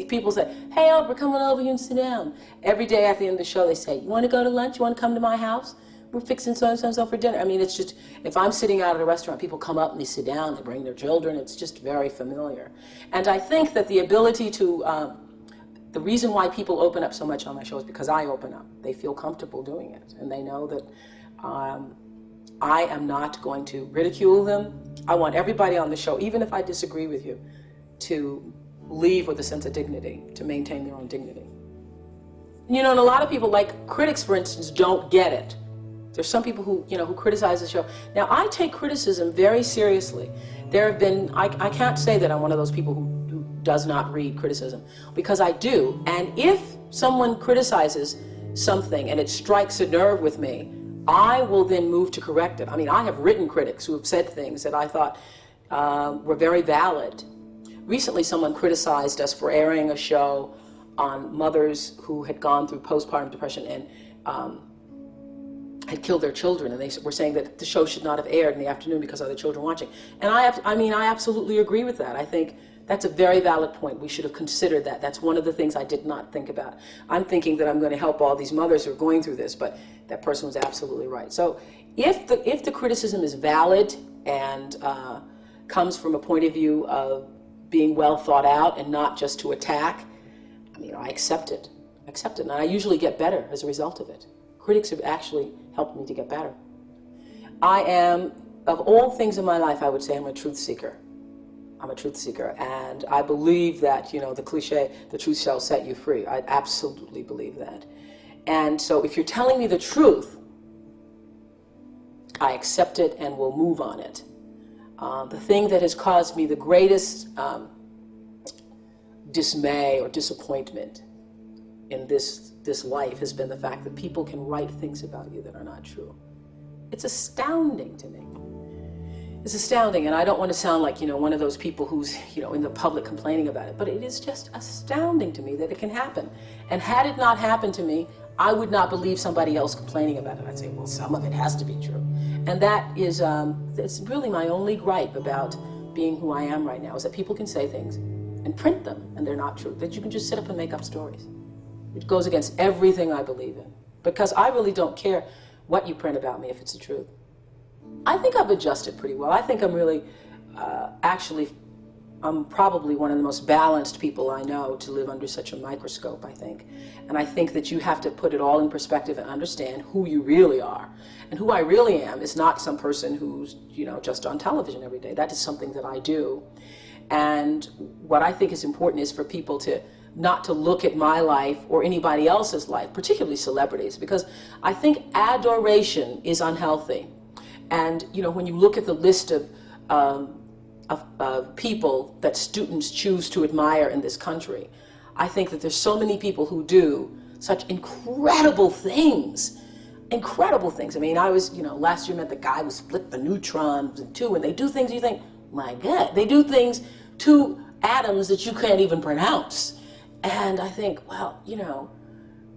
People say, hey, Oprah, come on over here and sit down. Every day at the end of the show, they say, you want to go to lunch? You want to come to my house? We're fixing so-and-so and so for dinner. I mean, it's just, if I'm sitting out at a restaurant, people come up and they sit down, they bring their children. It's just very familiar. And I think that the ability to, the reason why people open up so much on my show is because I open up. They feel comfortable doing it, and they know that I am not going to ridicule them. I want everybody on the show, even if I disagree with you, to leave with a sense of dignity, to maintain their own dignity. You know, and a lot of people, like critics, for instance, don't get it. There's some people who, you know, who criticize the show. Now, I take criticism very seriously. There have been, I can't say that I'm one of those people who does not read criticism, because I do. And if someone criticizes something and it strikes a nerve with me, I will then move to correct it. I mean, I have written critics who have said things that I thought were very valid. Recently, someone criticized us for airing a show on mothers who had gone through postpartum depression and had killed their children, and they were saying that the show should not have aired in the afternoon because of the children watching. And I absolutely agree with that. I think that's a very valid point. We should have considered that. That's one of the things I did not think about. I'm thinking that I'm going to help all these mothers who are going through this, but that person was absolutely right. So if the criticism is valid and comes from a point of view of being well thought out and not just to attack, I accept it. And I usually get better as a result of it. Critics have actually helped me to get better. I am, of all things in my life, I would say I'm a truth seeker. I'm a truth seeker, and I believe that, the cliche, the truth shall set you free. I absolutely believe that. And so if you're telling me the truth, I accept it and will move on it. The thing that has caused me the greatest dismay or disappointment in this life has been the fact that people can write things about you that are not true. It's astounding to me. It's astounding, and I don't want to sound like, one of those people who's, in the public complaining about it, but it is just astounding to me that it can happen. And had it not happened to me, I would not believe somebody else complaining about it. I'd say, well, some of it has to be true. And that is, it's really my only gripe about being who I am right now, is that people can say things and print them, and they're not true. That you can just sit up and make up stories. It goes against everything I believe in, because I really don't care what you print about me if it's the truth. I think I've adjusted pretty well. I think I'm really, I'm probably one of the most balanced people I know to live under such a microscope, I think. And I think that you have to put it all in perspective and understand who you really are. And who I really am is not some person who's, just on television every day. That is something that I do. And what I think is important is for people to not to look at my life or anybody else's life, particularly celebrities, because I think adoration is unhealthy. And, when you look at the list of people that students choose to admire in this country, I think that there's so many people who do such incredible things. Incredible things. I was, last year met the guy who split the neutrons in two, and they do things you think, my God, they do things to atoms that you can't even pronounce. And I think, well,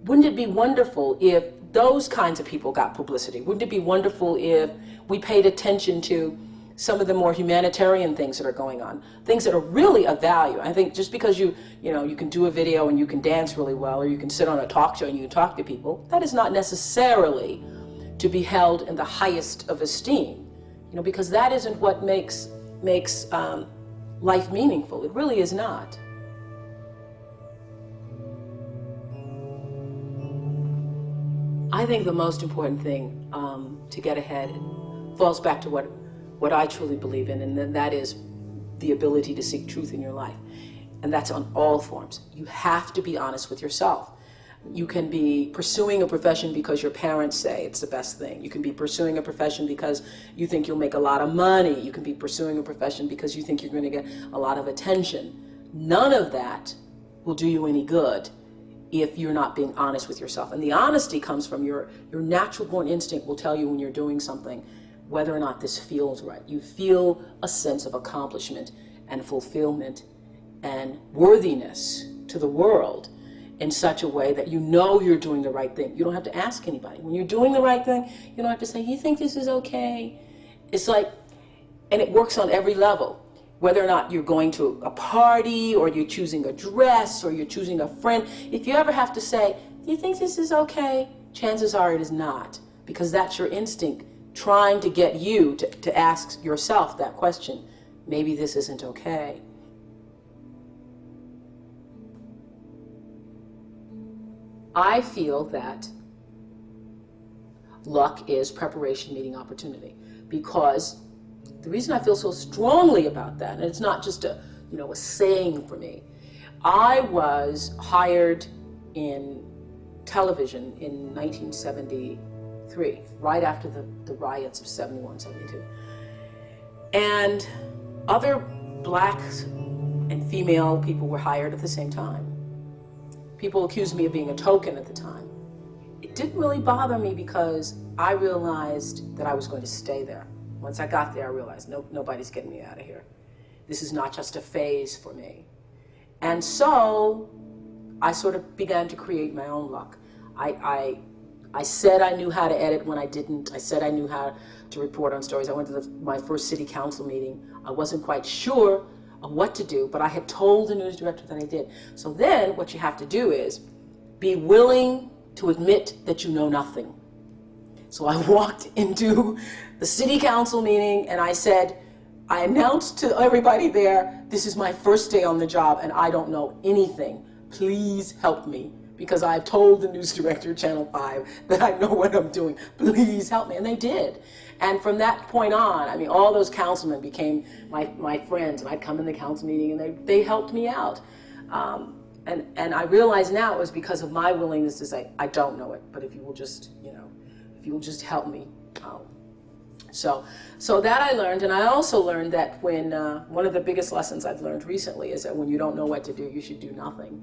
wouldn't it be wonderful if those kinds of people got publicity? Wouldn't it be wonderful if we paid attention to some of the more humanitarian things that are going on, things that are really of value. I think just because you can do a video and you can dance really well, or you can sit on a talk show and you can talk to people, that is not necessarily to be held in the highest of esteem, because that isn't what makes life meaningful. It really is not. I think the most important thing to get ahead falls back to what I truly believe in, and that is the ability to seek truth in your life. And that's on all forms. You have to be honest with yourself. You can be pursuing a profession because your parents say it's the best thing. You can be pursuing a profession because you think you'll make a lot of money. You can be pursuing a profession because you think you're going to get a lot of attention. None of that will do you any good if you're not being honest with yourself. And the honesty comes from your natural born instinct will tell you when you're doing something whether or not this feels right. You feel a sense of accomplishment and fulfillment and worthiness to the world in such a way that you know you're doing the right thing. You don't have to ask anybody. When you're doing the right thing, you don't have to say, you think this is okay? It's like, and it works on every level. Whether or not you're going to a party, or you're choosing a dress, or you're choosing a friend, if you ever have to say, do you think this is okay? Chances are it is not, because that's your instinct trying to get you to ask yourself that question. Maybe this isn't okay. I feel that luck is preparation meeting opportunity, because the reason I feel so strongly about that, and it's not just a saying for me, I was hired in television in 1973, right after the riots of 71, 72. And other black and female people were hired at the same time. People accused me of being a token at the time. It didn't really bother me because I realized that I was going to stay there. Once I got there, I realized nobody's getting me out of here. This is not just a phase for me. And so I sort of began to create my own luck. I said I knew how to edit when I didn't. I said I knew how to report on stories. I went to my first city council meeting. I wasn't quite sure of what to do, but I had told the news director that I did. So then what you have to do is be willing to admit that you know nothing. So I walked into the city council meeting and I said, I announced to everybody there, this is my first day on the job and I don't know anything. Please help me, because I've told the news director of Channel 5 that I know what I'm doing. Please help me. And they did. And from that point on, I mean, all those councilmen became my friends, and I'd come in the council meeting and they helped me out. And I realize now it was because of my willingness to say, I don't know it, but if you will just, if you will just help me. So that I learned, and I also learned that when, one of the biggest lessons I've learned recently is that when you don't know what to do, you should do nothing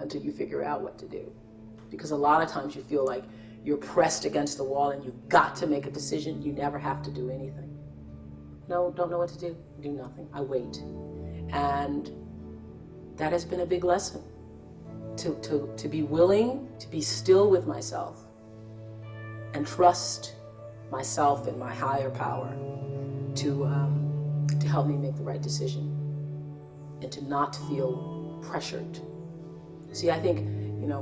until you figure out what to do. Because a lot of times you feel like you're pressed against the wall and you've got to make a decision. You never have to do anything. No, don't know what to do. Do nothing. I wait. And that has been a big lesson. To be willing to be still with myself and trust myself and my higher power to help me make the right decision and to not feel pressured. See, I think,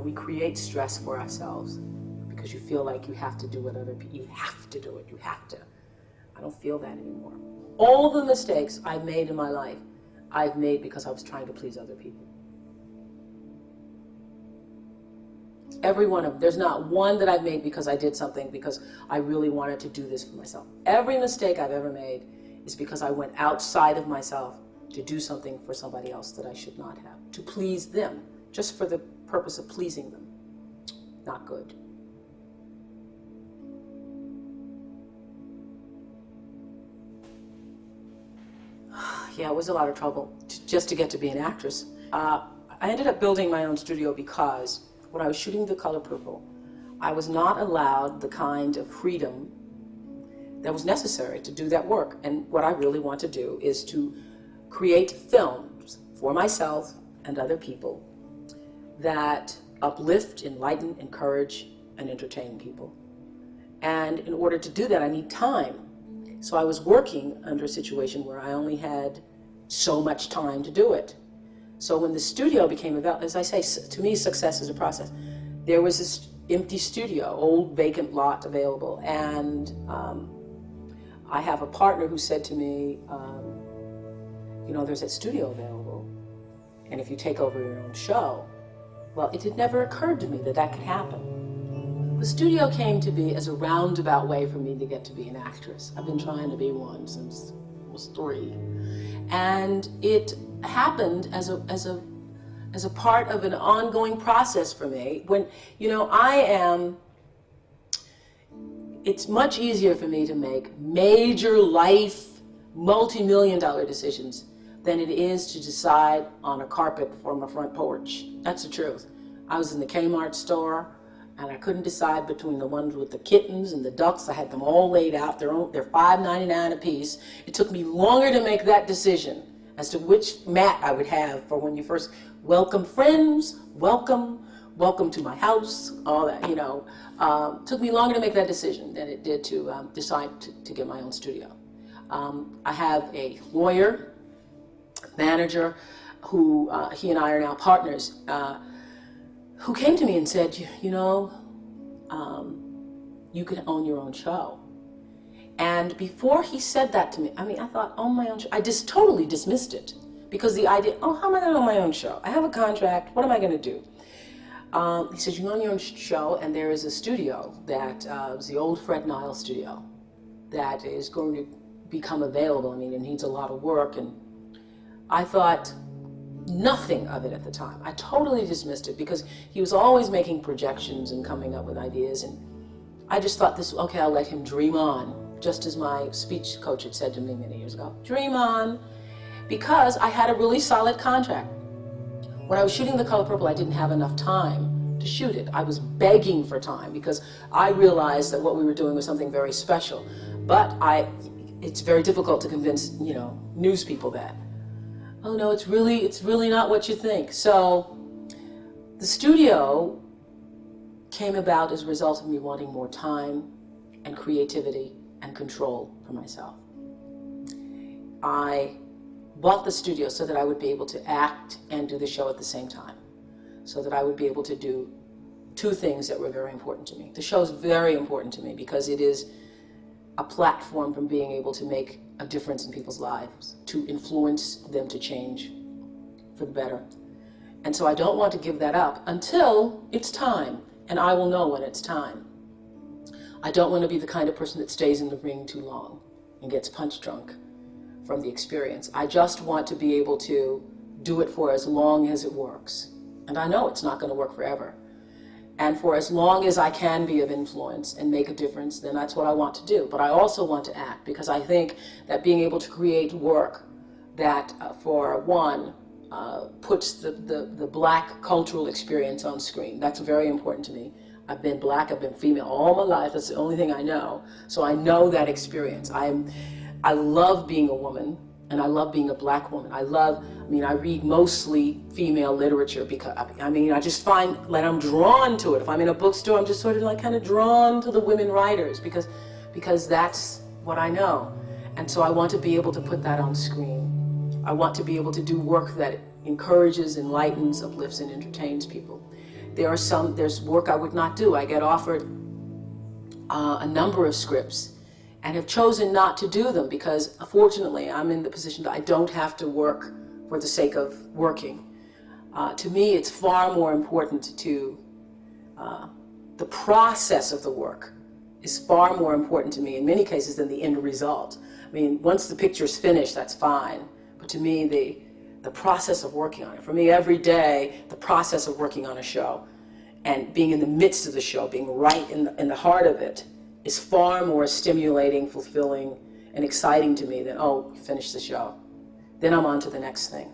we create stress for ourselves because you feel like you have to do what other people, you have to do it, you have to. I don't feel that anymore. All the mistakes I've made in my life, I've made because I was trying to please other people. Every one of them. There's not one that I've made because I did something because I really wanted to do this for myself. Every mistake I've ever made is because I went outside of myself to do something for somebody else that I should not have, to please them, just for the purpose of pleasing them. Not good. Yeah, it was a lot of trouble just to get to be an actress. I ended up building my own studio because when I was shooting The Color Purple, I was not allowed the kind of freedom that was necessary to do that work. And what I really want to do is to create films for myself and other people that uplift, enlighten, encourage, and entertain people. And in order to do that, I need time. So I was working under a situation where I only had so much time to do it. So when the studio became available, as I say, to me, success is a process. There was this empty studio, old vacant lot available, and I have a partner who said to me, you know, there's that studio available, and if you take over your own show, well, it had never occurred to me that that could happen. The studio came to be as a roundabout way for me to get to be an actress. I've been trying to be one since I was 3. And it happened as a part of an ongoing process for me. When, you know, it's much easier for me to make major life, multi-million-dollar decisions than it is to decide on a carpet for my front porch. That's the truth. I was in the Kmart store, and I couldn't decide between the ones with the kittens and the ducks. I had them all laid out. They're $5.99 a piece. It took me longer to make that decision as to which mat I would have for when you first welcome friends, welcome to my house, all that, you know. Took me longer to make that decision than it did to decide to get my own studio. I have a lawyer, manager, who he and I are now partners, who came to me and said, you know, you can own your own show. And before he said that to me, I mean, I thought, own my own show. I just totally dismissed it because the idea, oh, how am I going to own my own show? I have a contract. What am I going to do? He said, you own your own show, and there is a studio that was the old Fred Nile studio that is going to become available. I mean, it needs a lot of work, and I thought nothing of it at the time. I totally dismissed it because he was always making projections and coming up with ideas, and I just thought this, okay, I'll let him dream on, just as my speech coach had said to me many years ago, dream on, because I had a really solid contract. When I was shooting The Color Purple, I didn't have enough time to shoot it. I was begging for time because I realized that what we were doing was something very special. But it's very difficult to convince, you know, news people that. Oh no, it's really not what you think. So the studio came about as a result of me wanting more time and creativity and control for myself. I bought the studio so that I would be able to act and do the show at the same time, so that I would be able to do 2 things that were very important to me. The show is very important to me because it is a platform from being able to make a difference in people's lives, to influence them to change for the better. And so I don't want to give that up until it's time, and I will know when it's time. I don't want to be the kind of person that stays in the ring too long and gets punch drunk from the experience. I just want to be able to do it for as long as it works. And I know it's not going to work forever. And for as long as I can be of influence and make a difference, then that's what I want to do. But I also want to act because I think that being able to create work that, for one, puts the Black cultural experience on screen. That's very important to me. I've been Black, I've been female all my life. That's the only thing I know. So I know that experience. I love being a woman, and I love being a Black woman. I read mostly female literature because, I just find that I'm drawn to it. If I'm in a bookstore, I'm just sort of like kind of drawn to the women writers because that's what I know. And so I want to be able to put that on screen. I want to be able to do work that encourages, enlightens, uplifts, and entertains people. There's work I would not do. I get offered a number of scripts and have chosen not to do them because, fortunately, I'm in the position that I don't have to work for the sake of working. To me, it's far more important to, the process of the work is far more important to me in many cases than the end result. I mean, once the picture's finished, that's fine. But to me, the process of working on it, for me, every day, the process of working on a show and being in the midst of the show, being right in the heart of it, is far more stimulating, fulfilling, and exciting to me than, oh, finish the show. Then I'm on to the next thing.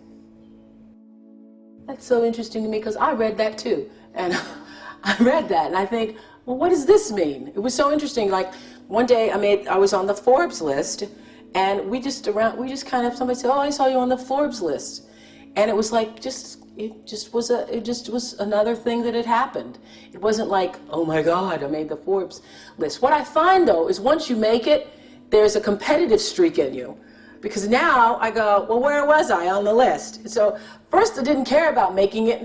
That's so interesting to me because I read that too. And I read that and I think, well, what does this mean? It was so interesting. Like one day I was on the Forbes list and somebody said, oh, I saw you on the Forbes list. And it was like, it just was another thing that had happened. It wasn't like, oh my God, I made the Forbes list. What I find though is once you make it, there's a competitive streak in you. Because now I go, well, where was I on the list? And so first I didn't care about making it.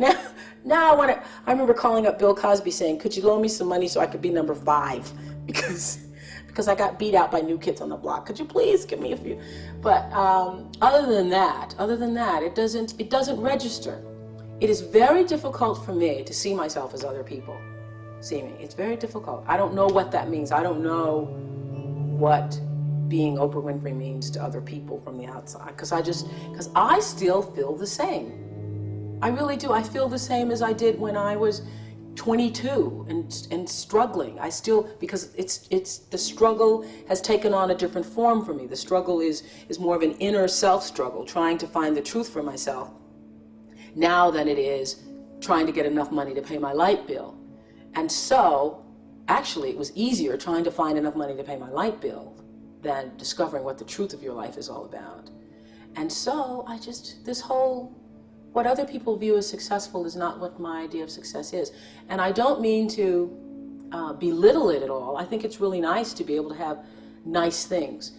Now I remember calling up Bill Cosby saying, could you loan me some money so I could be number 5? Because I got beat out by New Kids on the Block. Could you please give me a few? But other than that, it doesn't register. It is very difficult for me to see myself as other people see me. It's very difficult. I don't know what that means. I don't know what being Oprah Winfrey means to other people from the outside, because I still feel the same. I really do. I feel the same as I did when I was 22 and struggling. I still, because it's the struggle has taken on a different form for me. The struggle is more of an inner self struggle, trying to find the truth for myself now than it is trying to get enough money to pay my light bill. And so actually it was easier trying to find enough money to pay my light bill than discovering what the truth of your life is all about. And so what other people view as successful is not what my idea of success is. And I don't mean to belittle it at all. I think it's really nice to be able to have nice things.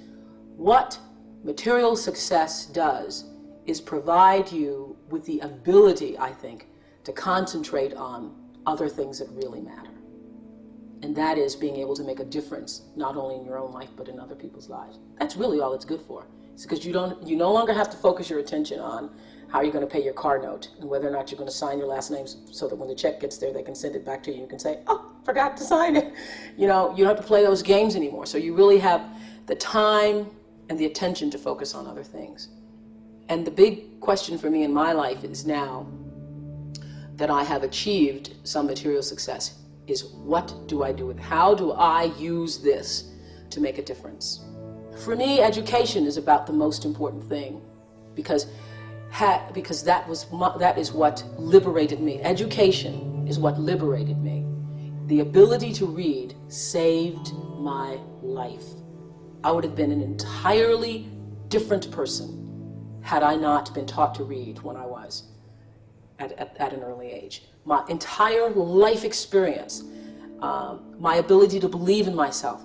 What material success does is provide you with the ability, I think, to concentrate on other things that really matter. And that is being able to make a difference, not only in your own life, but in other people's lives. That's really all it's good for. It's because you no longer have to focus your attention on how you're going to pay your car note and whether or not you're going to sign your last name so that when the check gets there, they can send it back to you. You can say, oh, forgot to sign it. You don't have to play those games anymore. So you really have the time and the attention to focus on other things. And the big question for me in my life is, now that I have achieved some material success, is what do I do with it? How do I use this to make a difference? For me, education is about the most important thing, because that is what liberated me. Education is what liberated me. The ability to read saved my life. I would have been an entirely different person had I not been taught to read when I was at an early age. My entire life experience, my ability to believe in myself,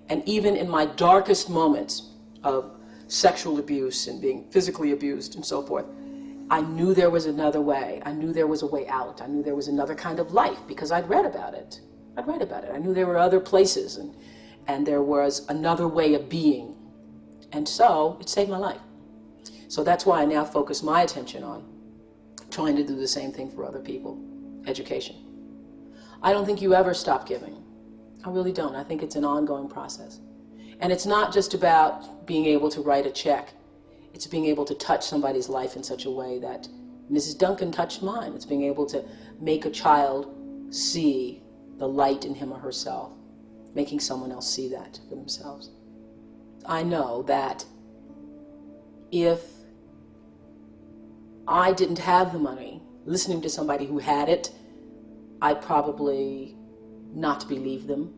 and even in my darkest moments of sexual abuse and being physically abused and so forth, I knew there was another way. I knew there was a way out. I knew there was another kind of life because I'd read about it. I knew there were other places and there was another way of being. And so it saved my life. So that's why I now focus my attention on trying to do the same thing for other people. Education. I don't think you ever stop giving. I really don't. I think it's an ongoing process. And it's not just about being able to write a check. It's being able to touch somebody's life in such a way that Mrs. Duncan touched mine. It's being able to make a child see the light in him or herself, making someone else see that for themselves. I know that if I didn't have the money, listening to somebody who had it, I'd probably not believe them,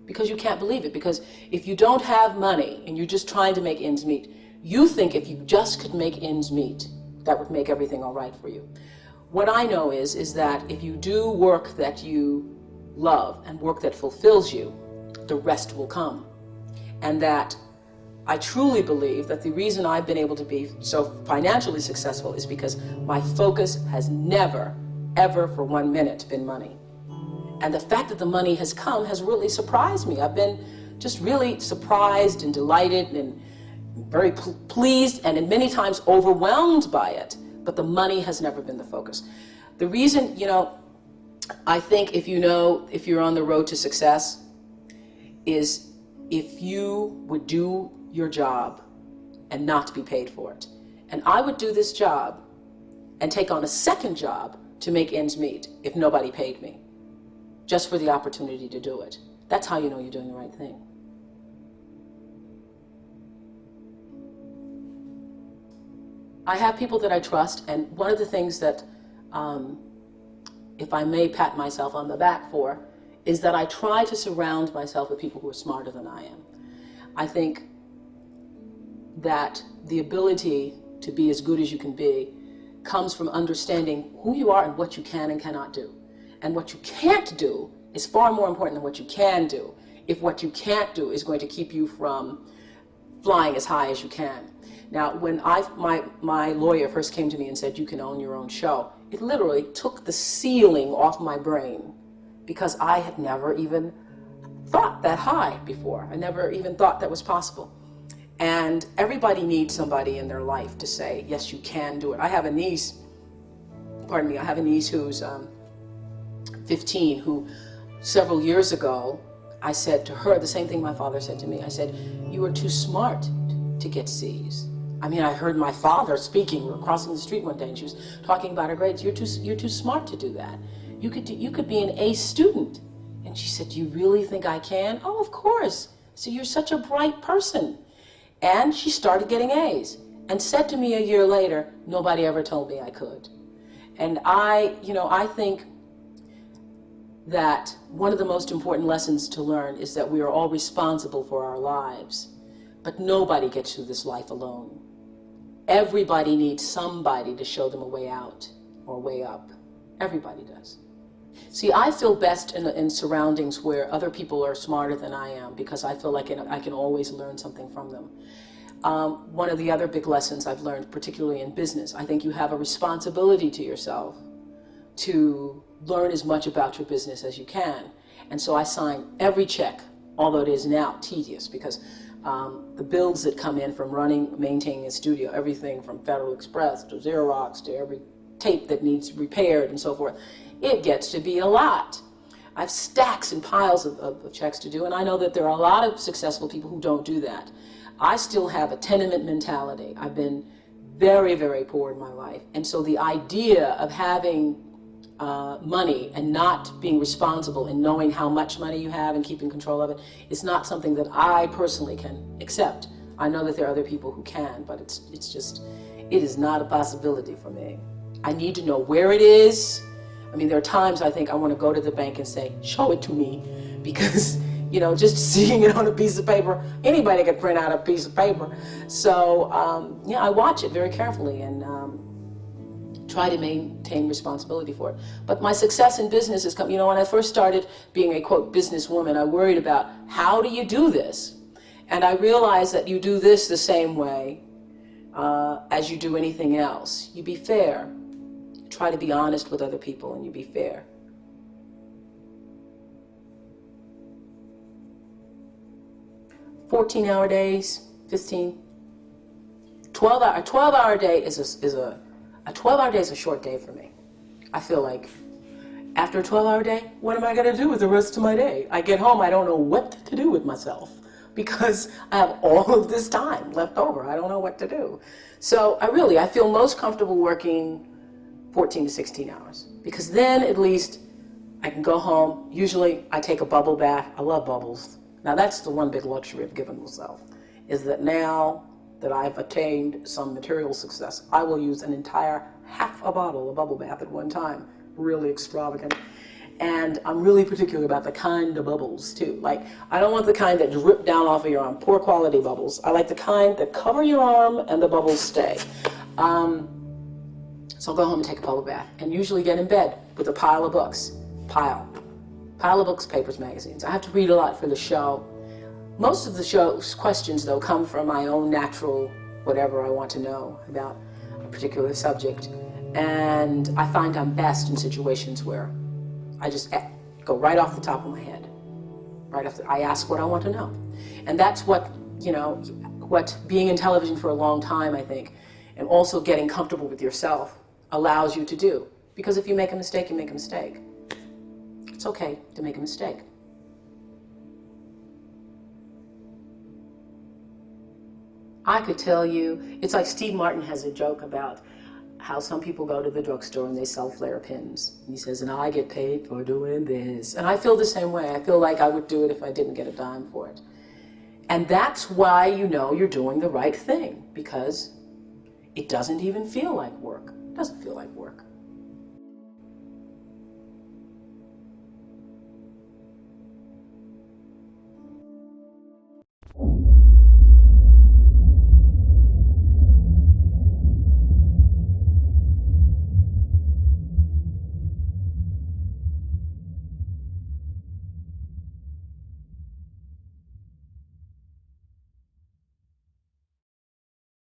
because you can't believe it. Because if you don't have money and you're just trying to make ends meet, you think if you just could make ends meet, that would make everything all right for you. What I know is that if you do work that you love and work that fulfills you, the rest will come. And that I truly believe that the reason I've been able to be so financially successful is because my focus has never, ever for 1 minute been money. And the fact that the money has come has really surprised me. I've been just really surprised and delighted and very pleased and many times overwhelmed by it. But the money has never been the focus. The reason, I think if you're on the road to success, is if you would do your job and not be paid for it. And I would do this job and take on a second job to make ends meet if nobody paid me, just for the opportunity to do it. That's how you know you're doing the right thing. I have people that I trust, and one of the things that, if I may pat myself on the back for, is that I try to surround myself with people who are smarter than I am. I think that the ability to be as good as you can be comes from understanding who you are and what you can and cannot do. And what you can't do is far more important than what you can do, if what you can't do is going to keep you from flying as high as you can. Now, when my lawyer first came to me and said, you can own your own show, it literally took the ceiling off my brain, because I had never even thought that high before. I never even thought that was possible. And everybody needs somebody in their life to say, yes, you can do it. I have a niece who's 15, who several years ago, I said to her the same thing my father said to me. I said, you are too smart to get C's. I mean, I heard my father speaking. We were crossing the street one day, and she was talking about her grades. You're too smart to do that. You could be an A student. And she said, do you really think I can? Oh, of course. So you're such a bright person. And she started getting A's and said to me a year later, nobody ever told me I could. And I think that one of the most important lessons to learn is that we are all responsible for our lives, but nobody gets through this life alone. Everybody needs somebody to show them a way out or a way up. Everybody does. See, I feel best in surroundings where other people are smarter than I am, because I feel like I can always learn something from them. One of the other big lessons I've learned, particularly in business, I think you have a responsibility to yourself to learn as much about your business as you can. And so I sign every check, although it is now tedious, because the bills that come in from maintaining a studio, everything from Federal Express to Xerox to every tape that needs repaired and so forth, it gets to be a lot. I have stacks and piles of checks to do, and I know that there are a lot of successful people who don't do that. I still have a tenement mentality. I've been very, very poor in my life, and so the idea of having money and not being responsible and knowing how much money you have and keeping control of it is not something that I personally can accept. I know that there are other people who can, but it is not a possibility for me. I need to know where it is. I mean, there are times I think I want to go to the bank and say, show it to me, because, just seeing it on a piece of paper, anybody could print out a piece of paper. So, I watch it very carefully and try to maintain responsibility for it. But my success in business has come, when I first started being a, quote, businesswoman, I worried about, how do you do this? And I realized that you do this the same way as you do anything else. You be fair. Try to be honest with other people, and you be fair. A 12-hour days, 15. 12-hour, a 12-hour day is a 12-hour day is a short day for me. I feel like after a 12-hour day, what am I going to do with the rest of my day? I get home, I don't know what to do with myself, because I have all of this time left over. I don't know what to do. So I feel most comfortable working 14 to 16 hours, because then at least I can go home. Usually I take a bubble bath. I love bubbles. Now that's the one big luxury I've given myself, is that now that I've attained some material success, I will use an entire half a bottle of bubble bath at one time. Really extravagant. And I'm really particular about the kind of bubbles too. Like, I don't want the kind that drip down off of your arm, poor quality bubbles. I like the kind that cover your arm and the bubbles stay. So I'll go home and take a bubble bath, and usually get in bed with a pile of books. Pile of books, papers, magazines. I have to read a lot for the show. Most of the show's questions, though, come from my own natural whatever I want to know about a particular subject. And I find I'm best in situations where I just go right off the top of my head. I ask what I want to know. And that's what being in television for a long time, I think, and also getting comfortable with yourself allows you to do. Because if you make a mistake, you make a mistake. It's okay to make a mistake. I could tell you, it's like Steve Martin has a joke about how some people go to the drugstore and they sell flare pins. And he says, and I get paid for doing this. And I feel the same way. I feel like I would do it if I didn't get a dime for it. And that's why you know you're doing the right thing, because it doesn't even feel like work. It doesn't feel like work.